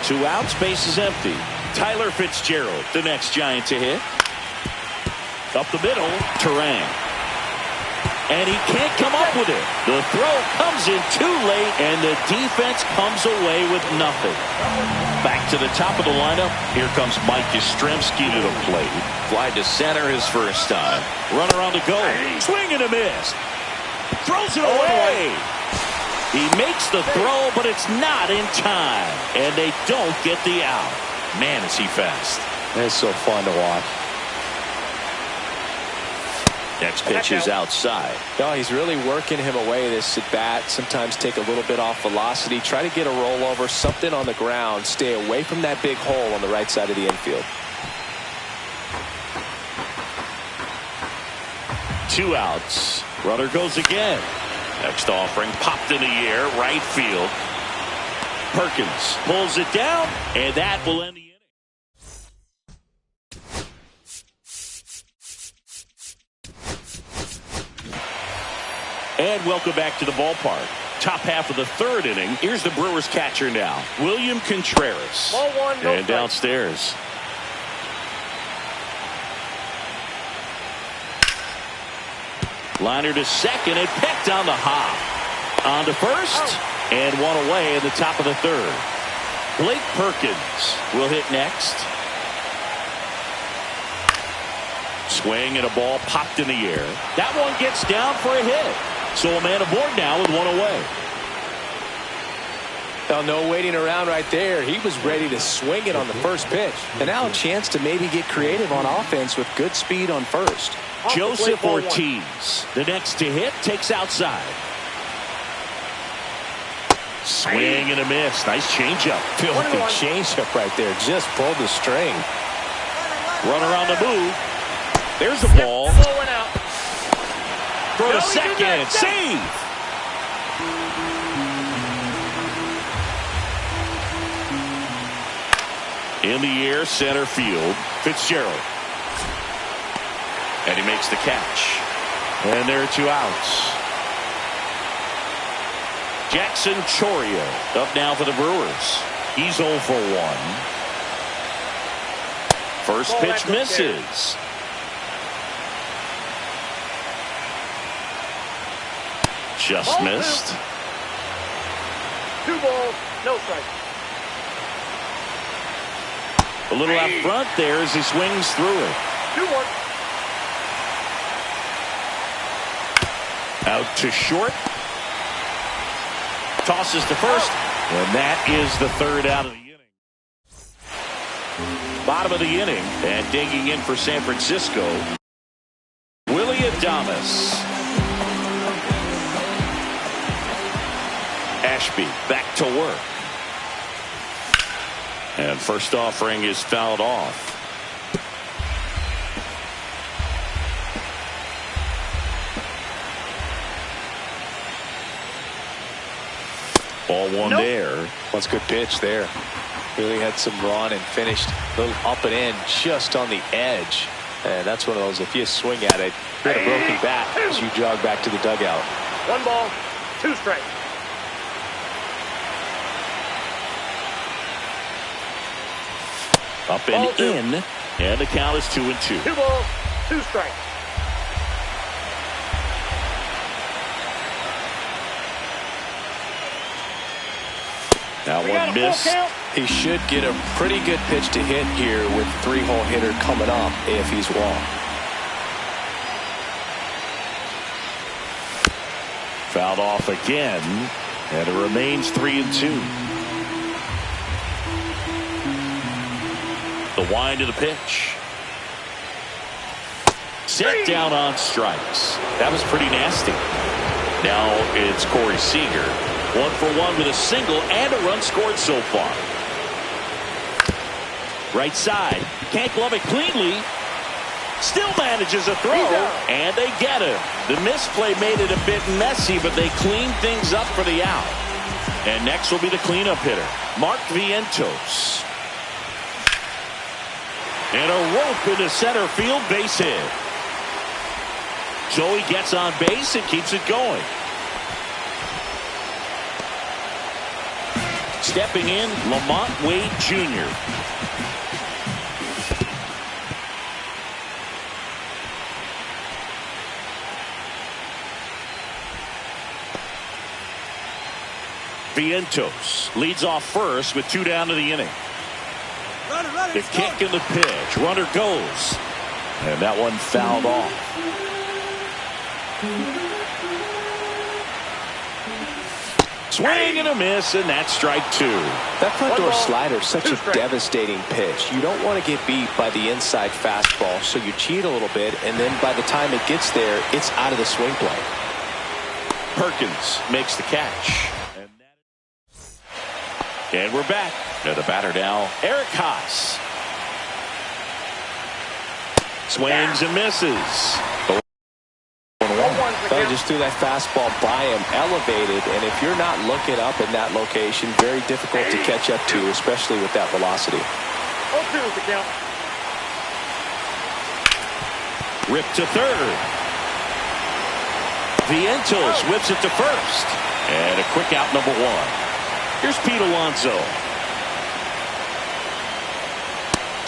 2 outs, base is empty. Tyler Fitzgerald, the next Giant to hit. Up the middle, Terang. And he can't come up with it. The throw comes in too late, and the defense comes away with nothing. Back to the top of the lineup. Here comes Mike Yastrzemski to the plate. Fly to center his first time. Runner on the go. Swing and a miss. Throws it away. He makes the throw, but it's not in time. And they don't get the out. Man, is he fast. It's so fun to watch. Next pitch is outside. No, he's really working him away this at bat. Sometimes take a little bit off velocity. Try to get a rollover, something on the ground. Stay away from that big hole on the right side of the infield. 2 outs. Runner goes again. Next offering popped in the air, right field. Perkins pulls it down, and that will end the inning. And welcome back to the ballpark. Top half of the 3rd inning. Here's the Brewers catcher now, William Contreras. Ball 1, no and downstairs. Liner to second and pecked on the hop. On to first, and 1 away in the top of the 3rd. Blake Perkins will hit next. Swing and a ball popped in the air. That one gets down for a hit. So a man aboard now with 1 away. Well, no waiting around right there. He was ready to swing it on the first pitch. And now a chance to maybe get creative on offense with good speed on first. Joseph Ortiz, the next to hit, takes outside. Swing and a miss. Nice changeup. Filthy changeup right there. Just pulled the string. Runner on the move. There's the ball. Throw to second. Save. In the air, center field. Fitzgerald. And he makes the catch. And there are 2 outs. Jackson Chourio up now for the Brewers. He's 0 for 1. First pitch misses. Just missed. 2 balls, no strikes. A little out front there as he swings through it. 2-1. Out to short. Tosses to first. And that is the 3rd out of the inning. Bottom of the inning. And digging in for San Francisco, Willie Adames. Ashby back to work. And first offering is fouled off. Ball 1 there. That's a good pitch there. Really had some run and finished a little up and in just on the edge. And that's one of those, if you swing at it, you get a broken bat as you jog back to the dugout. 1 ball, 2 strikes. Up and in, and the count is 2-2. 2 balls, 2 strikes. That one missed. He should get a pretty good pitch to hit here with 3-hole hitter coming up if he's walked. Fouled off again. And it remains 3-2. The wind of the pitch. Set down on strikes. That was pretty nasty. Now it's Corey Seager. 1 for 1 with a single and a run scored so far. Right side. Can't glove it cleanly. Still manages a throw. And they get him. The misplay made it a bit messy, but they cleaned things up for the out. And next will be the cleanup hitter, Mark Vientos. And a rope into center field, base hit. So he gets on base and keeps it going. Stepping in, Lamont Wade Jr. Vientos leads off first with 2 down to the inning. The kick and the pitch. Runner goes. And that one fouled off. Swing and a miss, and that's strike 2. That front door slider is such a devastating pitch. You don't want to get beat by the inside fastball, so you cheat a little bit, and then by the time it gets there, it's out of the swing play. Perkins makes the catch. And we're back. And the batter now, Eric Haas. Swings and misses. They just threw that fastball by him, elevated, and if you're not looking up in that location, very difficult to catch up to, especially with that velocity. 0-2 is the count. Ripped to third. Vientos whips it to first. And a quick out, number 1. Here's Pete Alonso.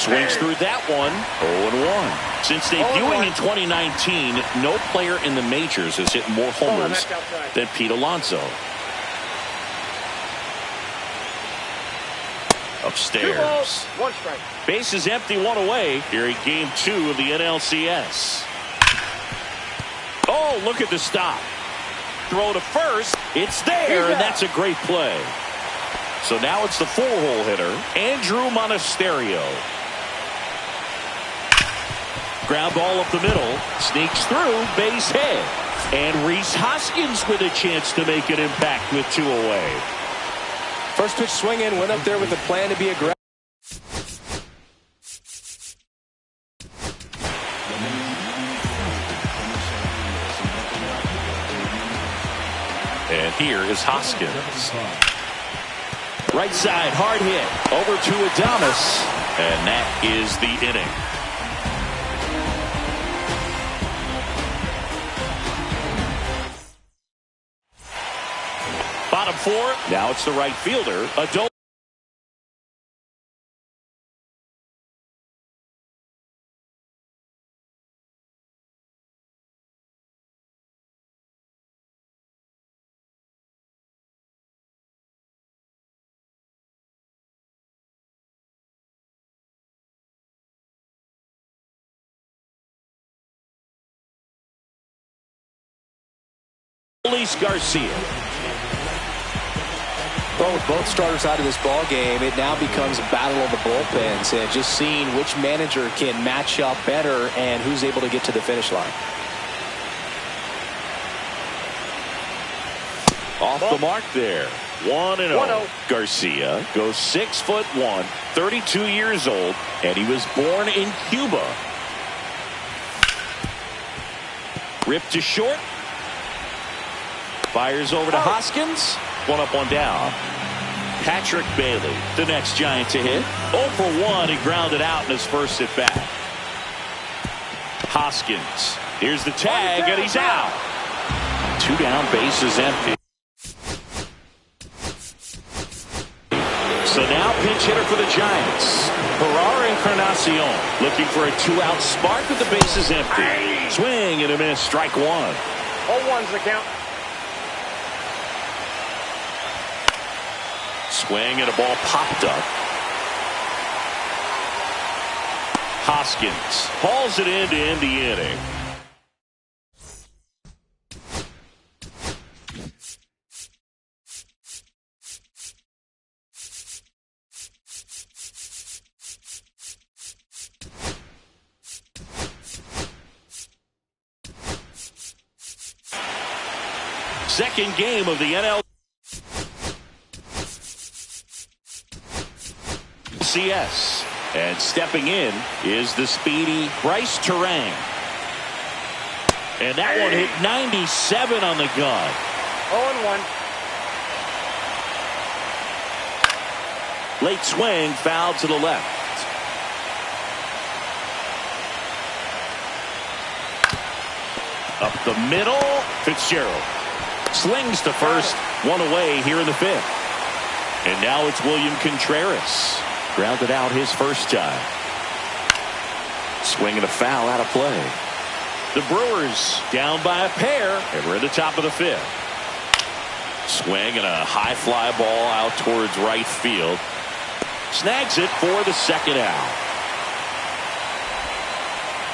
Swings through that one. 0-1. Since debuting in 2019, no player in the majors has hit more homers than Pete Alonso. Upstairs. 2 balls, 1 strike. Base is empty, 1 away. Here in game 2 of the NLCS. Oh, look at the stop. Throw to first. It's there, and that's a great play. So now it's the 4-hole hitter, Andrew Monasterio. Ground ball up the middle. Sneaks through. Base hit. And Rhys Hoskins with a chance to make an impact with 2 away. First pitch swing in. Went up there with a plan to be aggressive. And here is Hoskins. Right side, hard hit. Over to Adames. And that is the inning. Bottom 4. Now it's the right fielder, Adol. Luis Garcia. Well, with both starters out of this ball game, it now becomes a battle of the bullpens and just seeing which manager can match up better and who's able to get to the finish line. Off the mark there. 1-0. Garcia goes 6'1", 32 years old, and he was born in Cuba. Ripped to short. Fires over to Hoskins. 1 up, 1 down. Patrick Bailey, the next Giant to hit. 0 for 1. He grounded out in his first at bat. Hoskins. Here's the tag, and he's out. 2 down, bases empty. So now pinch hitter for the Giants. Ferrar Encarnacion looking for a 2-out spark with the bases empty. Swing and a miss. Strike 1. 0-1's the count. Swing and a ball popped up. Hoskins hauls it in to end the inning. second game of the NLCS. And stepping in is the speedy Bryce Terang. And that one hit 97 on the gun. 0-1. Late swing, foul to the left. Up the middle, Fitzgerald slings to first, one away here in the fifth. And now it's William Contreras. Grounded out his first time. Swinging a foul out of play. The Brewers down by a pair, and we're at the top of the fifth. Swing and a high fly ball out towards right field. Snags it for the second out.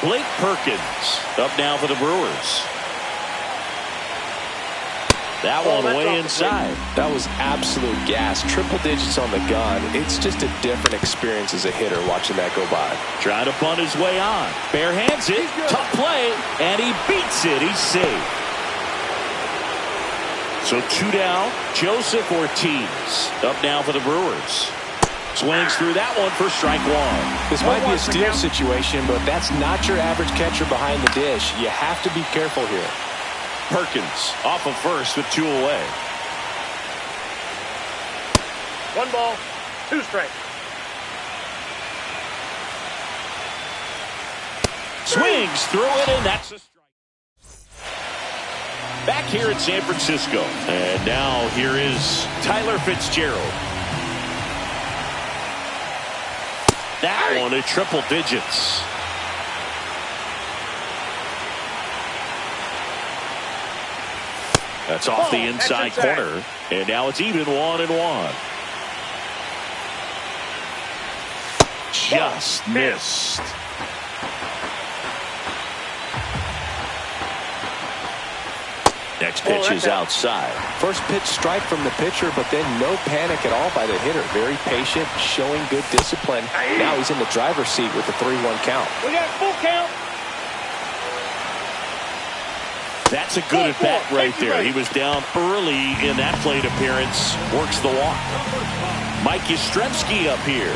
Blake Perkins up now for the Brewers. That one way inside. That was absolute gas. Triple digits on the gun. It's just a different experience as a hitter watching that go by. Trying to punt his way on. Bare hands it. Tough play. And he beats it. He's safe. So two down. Joseph Ortiz up now for the Brewers. Swings through that one for strike one. This might be a steal situation, but that's not your average catcher behind the dish. You have to be careful here. Perkins off of first with two away. 1 ball, 2 strikes. Swings through it, and that's a strike. Back here in San Francisco. And now here is Tyler Fitzgerald. That one at triple digits. That's off the inside corner. And now it's even 1-1. Just missed. Next pitch is outside. First pitch strike from the pitcher, but then no panic at all by the hitter. Very patient, showing good discipline. Now he's in the driver's seat with the 3-1 count. We got full count. That's a good at bat right there. He was down early in that plate appearance. Works the walk. Mike Yastrzemski up here.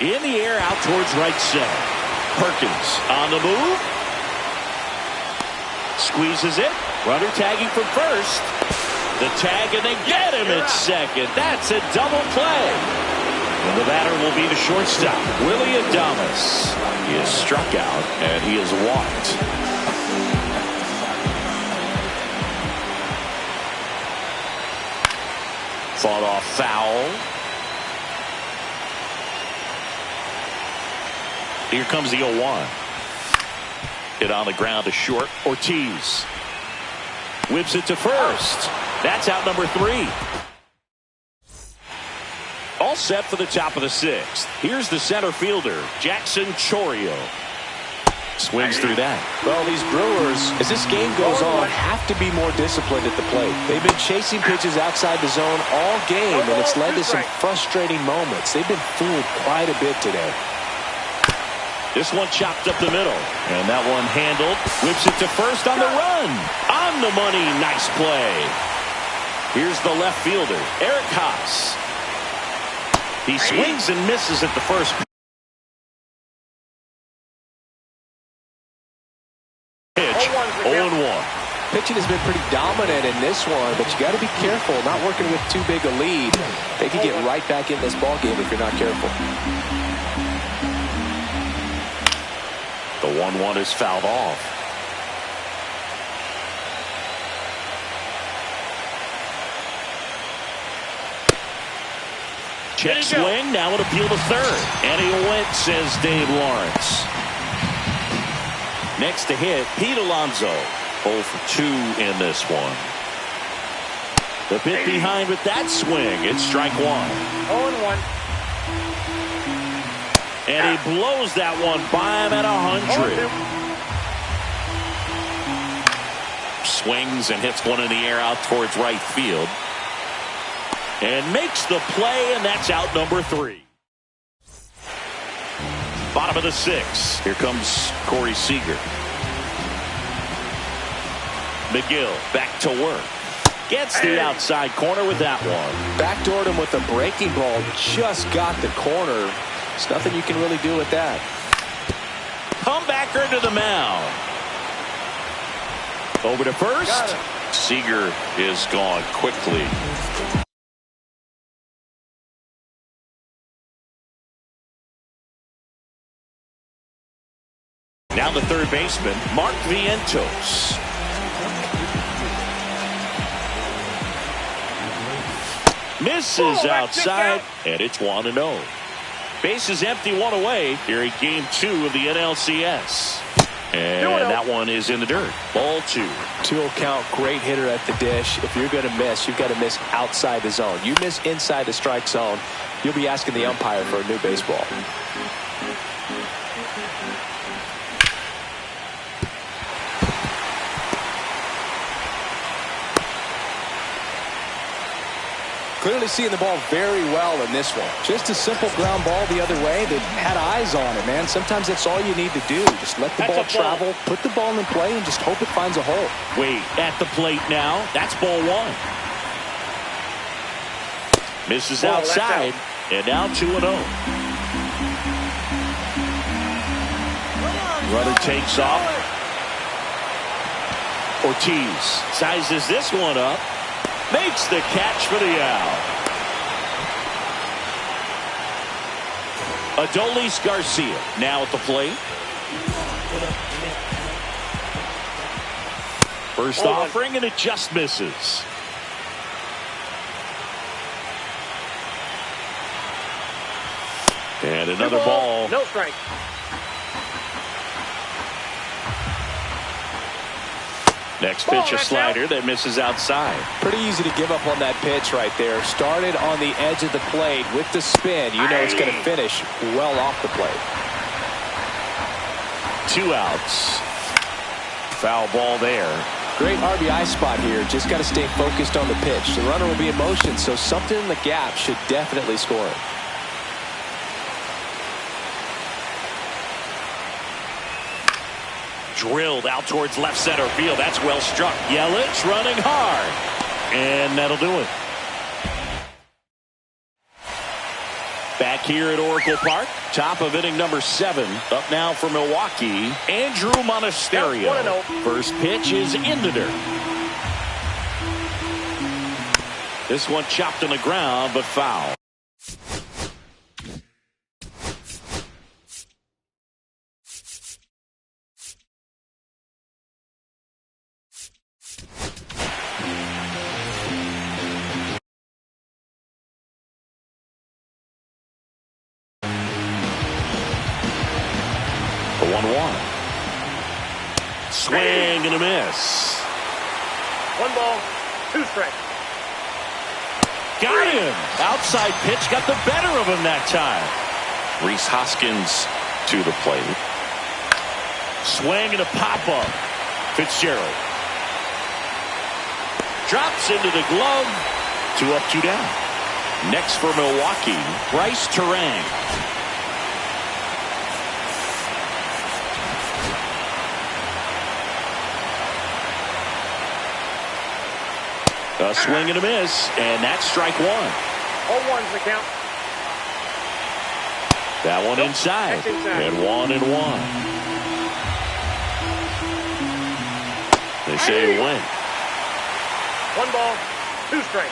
In the air out towards right center. Perkins on the move. Squeezes it. Runner tagging from first. The tag, and they get him at second. That's a double play. And the batter will be the shortstop, Willie Adames. He is struck out, and he is walked. Fought off foul. Here comes the 0-1. Hit on the ground to short. Ortiz whips it to first. That's out number 3. All set for the top of the 6th. Here's the center fielder, Jackson Chourio. Swings through that. Well, these Brewers, as this game goes on, have to be more disciplined at the plate. They've been chasing pitches outside the zone all game, and it's led to some frustrating moments. They've been fooled quite a bit today. This one chopped up the middle. And that one handled. Whips it to first on the run. On the money. Nice play. Here's the left fielder, Eric Haas. He swings and misses at the first. Pitch. 0-1. Pitching has been pretty dominant in this one, but you got to be careful. Not working with too big a lead. They can get right back in this ball game if you're not careful. The 1-1 is fouled off. Check swing. Now an appeal to third. And he went, says Dave Lawrence. Next to hit, Pete Alonso. 0 for 2 in this one. The bit behind with that swing. It's strike 1. 0-1. And he blows that one by him at 100. Swings and hits one in the air out towards right field. And makes the play, and that's out number 3. Bottom of the 6th. Here comes Corey Seager. McGill back to work. Gets the outside corner with that one. Backdoored him with a breaking ball. Just got the corner. There's nothing you can really do with that. Comebacker to the mound. Over to first. Seager is gone quickly. Now the third baseman, Mark Vientos. Misses outside, and it's 1-0. Base is empty, one away here in game 2 of the NLCS. And that one is in the dirt. Ball 2. 2-0 count, great hitter at the dish. If you're going to miss, you've got to miss outside the zone. You miss inside the strike zone, you'll be asking the umpire for a new baseball. Clearly seeing the ball very well in this one. Just a simple ground ball the other way. They had eyes on it, man. Sometimes that's all you need to do. Just let the ball travel, put the ball in play, and just hope it finds a hole. Wait, at the plate now. That's ball 1. Misses outside, and now 2-0. Runner takes off. Ortiz sizes this one up. Makes the catch for the out. Adolis Garcia now at the plate. First offering, and it just misses. And another ball. No strike. Next pitch, a slider that misses outside. Pretty easy to give up on that pitch right there. Started on the edge of the plate with the spin. You know it's going to finish well off the plate. 2 outs. Foul ball there. Great RBI spot here. Just got to stay focused on the pitch. The runner will be in motion, so something in the gap should definitely score it. Drilled out towards left center field. That's well struck. Yelich running hard. And that'll do it. Back here at Oracle Park. Top of inning number 7. Up now for Milwaukee, Andrew Monasterio. First pitch is in the dirt. This one chopped on the ground, but foul. The 1-1. Swing and a miss. 1 ball, 2 strikes. Got him. Outside pitch got the better of him that time. Rhys Hoskins to the plate. Swing and a pop-up. Fitzgerald. Drops into the glove. 2 up, 2 down. Next for Milwaukee, Bryce Terang. A swing and a miss, and that's strike 1. 0-1's the count. That one inside. And 1-1. They say win. 1 ball, 2 strikes.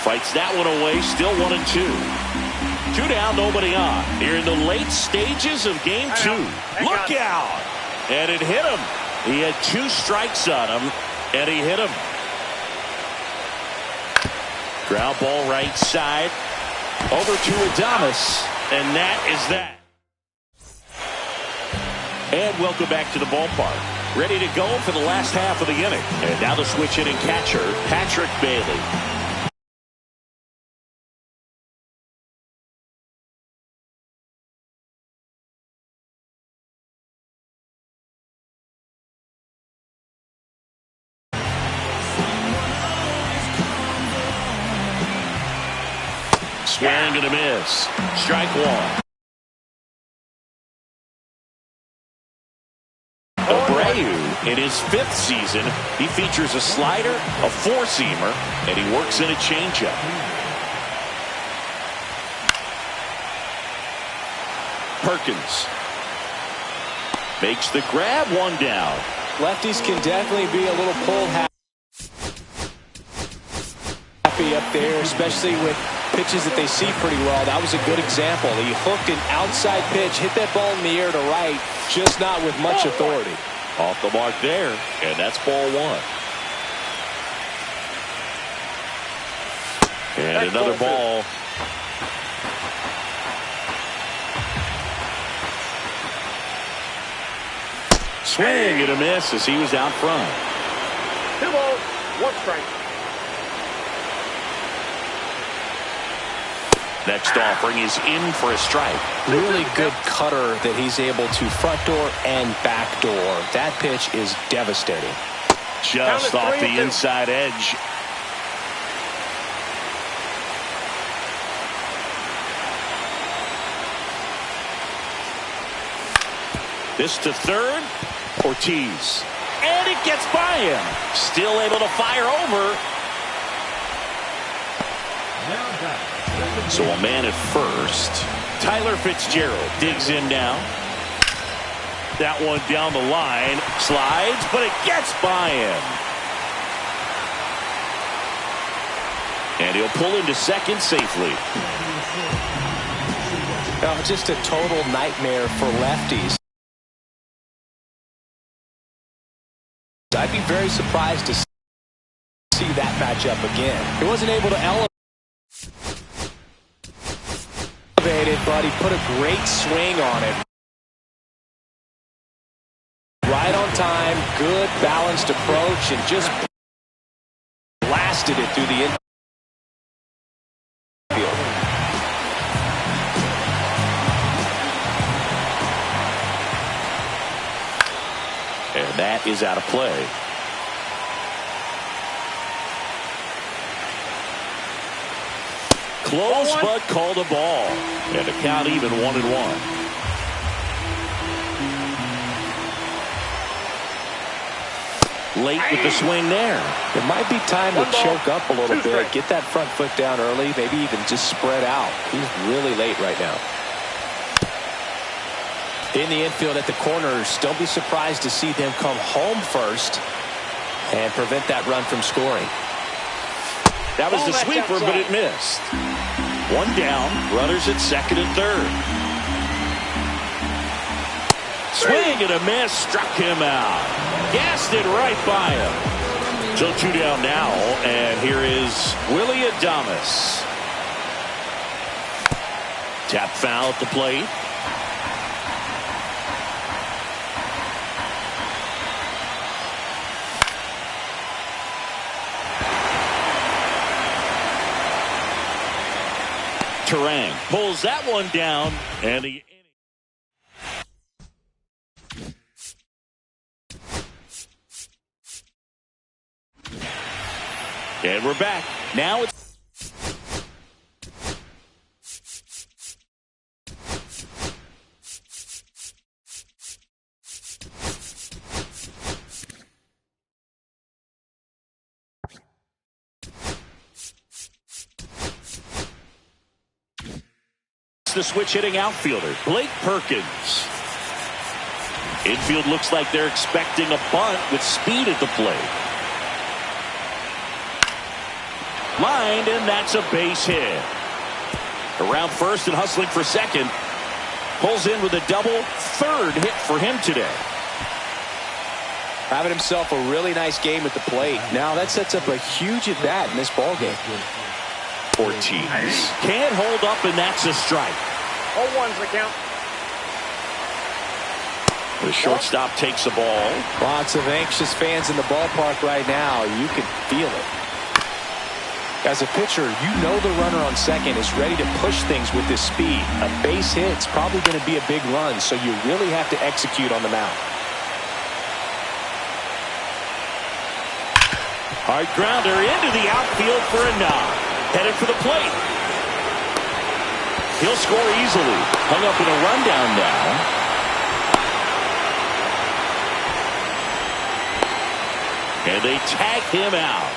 Fights that one away, still 1-2. 2 down, nobody on. Here in the late stages of game 2. Look out! And it hit him. He had 2 strikes on him, and he hit him. Ground ball right side. Over to Adames, and that is that. And welcome back to the ballpark. Ready to go for the last half of the inning. And now the switch hitting catcher, Patrick Bailey. Swing and a miss. Strike 1. A Abreu, in his 5th season, he features a slider, a four-seamer, and he works in a changeup. Perkins makes the grab, one down. Lefties can definitely be a little pull happy up there, especially with pitches that they see pretty well. That was a good example. He hooked an outside pitch, hit that ball in the air to right, just not with much authority. Off the mark there, and that's ball one. And another ball. Swing and a miss as he was out front. 2 balls, 1 strike. Next offering is in for a strike. Really good cutter that he's able to front door and back door. That pitch is devastating. Just off the inside edge. This to third. Ortiz. And it gets by him. Still able to fire over. So a man at first. Tyler Fitzgerald digs in now. That one down the line. Slides, but it gets by him. And he'll pull into second safely. Now, just a total nightmare for lefties. I'd be very surprised to see that matchup again. He wasn't able to elevate it, but he put a great swing on it. Right on time, good balanced approach, and just blasted it through the infield. And that is out of play. Close, but called a ball. And the count even 1-1. Late with the swing there. It might be time to choke up a little bit, get that front foot down early, maybe even just spread out. He's really late right now. In the infield at the corners, don't be surprised to see them come home first and prevent that run from scoring. That was the sweeper, but it missed. One down, runners at second and third. Swing and a miss, struck him out. Gassed it right by him. So 2 down now, and here is Willie Adames. Tap foul at the plate. Terang pulls that one down, and the and we're back. Now it's the switch hitting outfielder, Blake Perkins. Infield looks like they're expecting a bunt with speed at the plate. Lined, and that's a base hit. Around first and hustling for second. Pulls in with a double, third hit for him today. Having himself a really nice game at the plate. Now that sets up a huge at bat in this ball game. Ortiz can't hold up, and that's a strike. 0-1's the count. The shortstop takes the ball. Lots of anxious fans in the ballpark right now. You can feel it. As a pitcher, you know the runner on second is ready to push things with this speed. A base hit's probably going to be a big run, so you really have to execute on the mound. Hard grounder into the outfield for a knock. Headed for the plate. He'll score easily. Hung up in a rundown now. And they tag him out.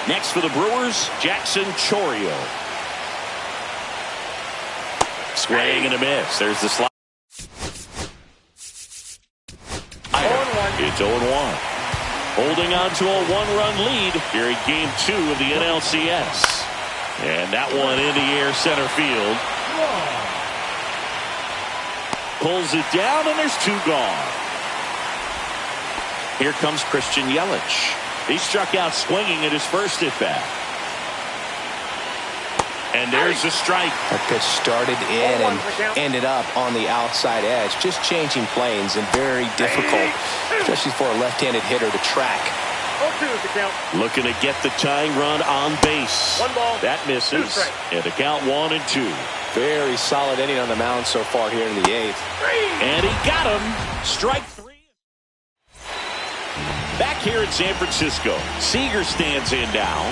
Next for the Brewers, Jackson Chourio. Swing and a miss. There's the slide. It's 0-1. Holding on to a one-run lead here in Game 2 of the NLCS. And that one in the air center field. Pulls it down, and there's 2 gone. Here comes Christian Yelich. He struck out swinging at his first at-bat. And there's a strike. That pitch started in and ended up on the outside edge. Just changing planes and very difficult, especially for a left-handed hitter to track. 0-2 is the count. Looking to get the tying run on base. 1 ball. That misses. And the count 1-2. Very solid inning on the mound so far here in the 8th. And he got him. Strike 3. Back here in San Francisco, Seager stands in now.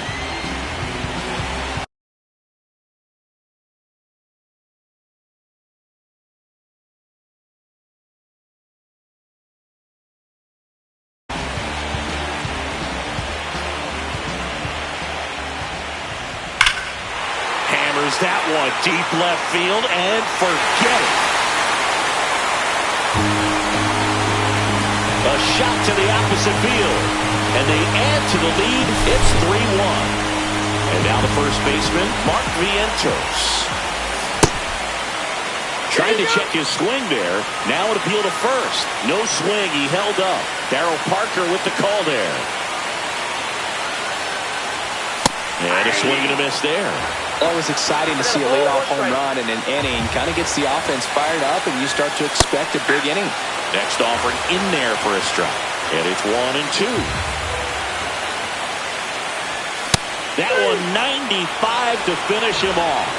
Hammers that one deep left field and forget it. A shot to the opposite field, and they add to the lead. It's 3-1. And now the first baseman, Mark Vientos. Trying to check his swing there. Now an appeal to first. No swing. He held up. Darryl Parker with the call there. And a swing and a miss there. Always exciting to see a leadoff home run in an inning. Kind of gets the offense fired up, and you start to expect a big inning. Next offering in there for a strike. And it's 1-2. That one 95 to finish him off.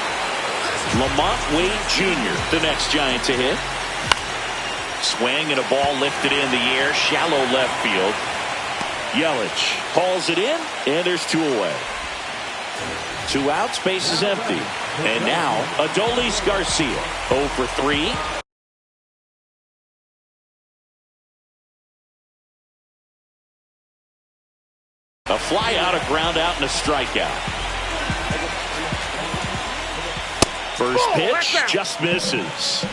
Lamont Wade Jr., the next Giant to hit. Swing and a ball lifted in the air. Shallow left field. Yelich hauls it in, and there's 2 away. 2 outs, base is empty. And now, Adolis Garcia, 0 for 3. A fly out, a ground out, and a strikeout. First pitch just misses.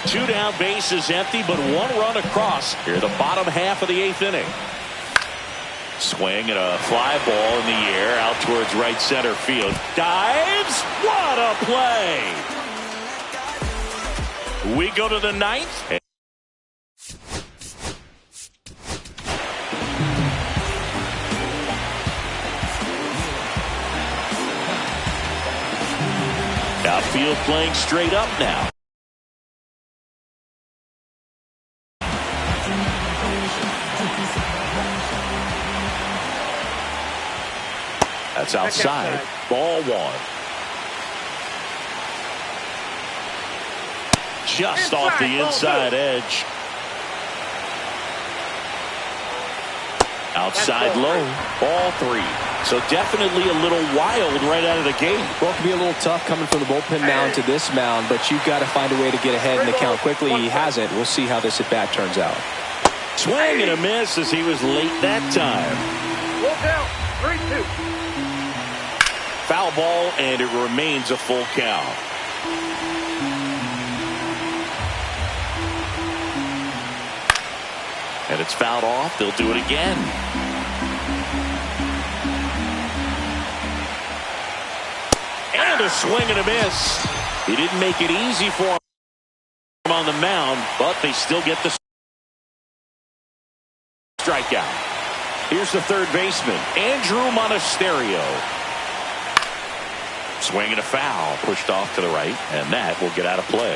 2 down, base is empty, but 1 run across here the bottom half of the 8th inning. Swing and a fly ball in the air out towards right center field. Dives. What a play. We go to the 9th. Outfield playing straight up now. That's outside. Ball 1. Just off the inside edge. Outside low. Ball 3. So definitely a little wild right out of the gate. Well, it can be a little tough coming from the bullpen mound to this mound, but you've got to find a way to get ahead in the count quickly. He hasn't. We'll see how this at-bat turns out. Swing and a miss as he was late that time. Full count. 3-2. Foul ball, and it remains a full count. And it's fouled off. They'll do it again. And a swing and a miss. He didn't make it easy for him on the mound, but they still get the strikeout. Here's the third baseman, Andrew Monasterio. Swing and a foul, pushed off to the right, and that will get out of play.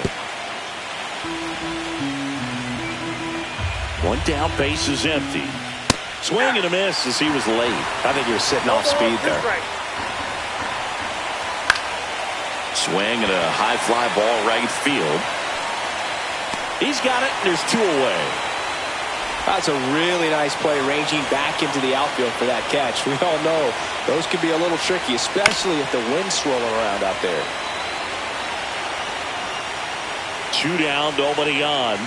1 down, base is empty. Swing and a miss as he was late. I think he was sitting off speed there. Swing and a high fly ball right field. He's got it, and there's 2 away. That's a really nice play, ranging back into the outfield for that catch. We all know those can be a little tricky, especially if the wind's swirling around out there. 2 down, nobody on.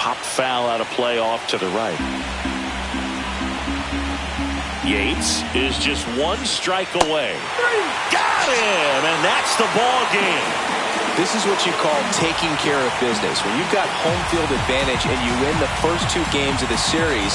Pop foul out of play off to the right. Yates is just one strike away. Got him, and that's the ball game. This is what you call taking care of business. When you've got home field advantage and you win the first 2 games of the series,